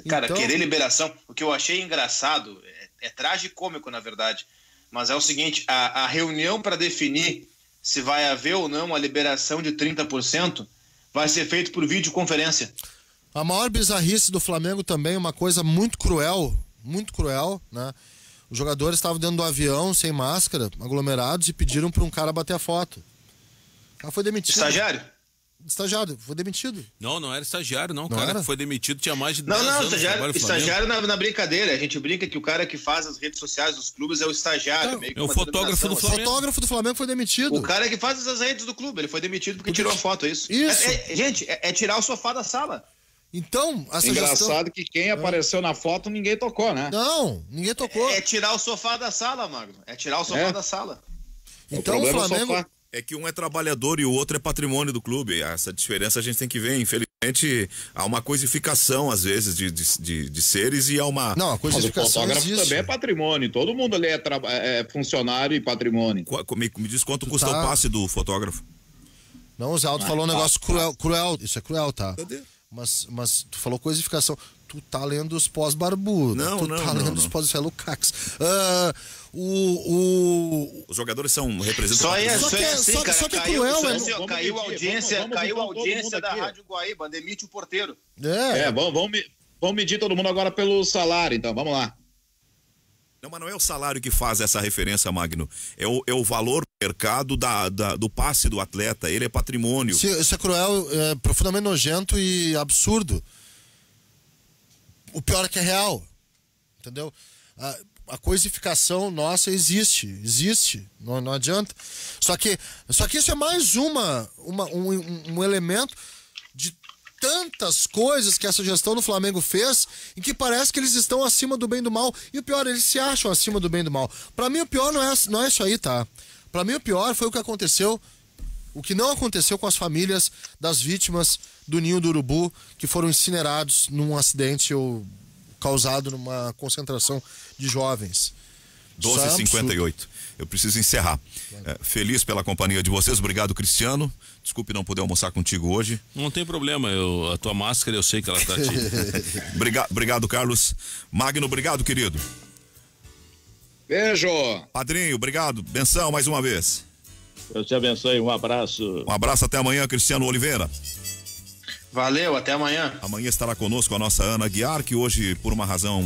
cara, então, querer liberação, o que eu achei engraçado, é tragicômico na verdade, mas é o seguinte, a reunião para definir se vai haver ou não a liberação de 30% vai ser feito por videoconferência. A maior bizarrice do Flamengo também, uma coisa muito cruel, né? Os jogadores estavam dentro do avião, sem máscara, aglomerados, e pediram para um cara bater a foto. O cara foi demitido. Estagiário, foi demitido. Não era estagiário, não, cara. Que foi demitido, tinha mais de 10 anos. Estagiário na brincadeira. A gente brinca que o cara que faz as redes sociais dos clubes é o estagiário. É o fotógrafo do Flamengo. O fotógrafo do Flamengo foi demitido. O cara que faz as redes do clube, ele foi demitido porque tirou a foto, é isso? Gente, é tirar o sofá da sala. Então, engraçado que quem apareceu na foto ninguém tocou, né? Não, ninguém tocou. É tirar o sofá da sala, Magno. É tirar o sofá da sala. Então o Flamengo... É que um é trabalhador e o outro é patrimônio do clube. Essa diferença a gente tem que ver. Infelizmente, há uma coisificação, às vezes, de seres e há uma... Não, a coisificação Mas o fotógrafo também é patrimônio. Todo mundo ali é funcionário e patrimônio. Me diz quanto custa o passe do fotógrafo. Não, o Zé Aldo falou um negócio cruel. Isso é cruel, tá? Cadê? Mas tu falou coisificação. Tu tá lendo os pós-barbudo. Não. Lendo os pós-Lukacs. Os jogadores são representados. Só que é cruel, caiu a audiência da Rádio Guaíba, demite o porteiro. Vamos medir todo mundo agora pelo salário, então, vamos lá. Não, mas não é o salário que faz essa referência, Magno. É o valor do mercado do passe do atleta. Ele é patrimônio. Isso é cruel, é profundamente nojento e absurdo. O pior é que é real. Entendeu? A coisificação nossa existe. Não adianta. Só que isso é mais um elemento de tantas coisas que essa gestão do Flamengo fez em que parece que eles estão acima do bem e do mal. E o pior, eles se acham acima do bem e do mal. Pra mim o pior não é isso aí, tá? Pra mim o pior foi o que aconteceu, o que não aconteceu com as famílias das vítimas do Ninho do Urubu, que foram incinerados num acidente causado numa concentração de jovens. 12h58. Eu preciso encerrar. Feliz pela companhia de vocês. Obrigado, Cristiano. Desculpe não poder almoçar contigo hoje. Não tem problema. A tua máscara, eu sei que ela tá te... Obrigado, Carlos. Magno, obrigado, querido. Beijo. Padrinho, obrigado. Benção, mais uma vez. Deus te abençoe. Um abraço. Um abraço, até amanhã, Cristiano Oliveira. Valeu, até amanhã. Amanhã estará conosco a nossa Ana Guiar, que hoje, por uma razão,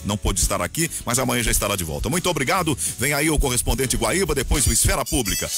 não pôde estar aqui, mas amanhã já estará de volta. Muito obrigado. Vem aí o correspondente Guaíba, depois o Esfera Pública.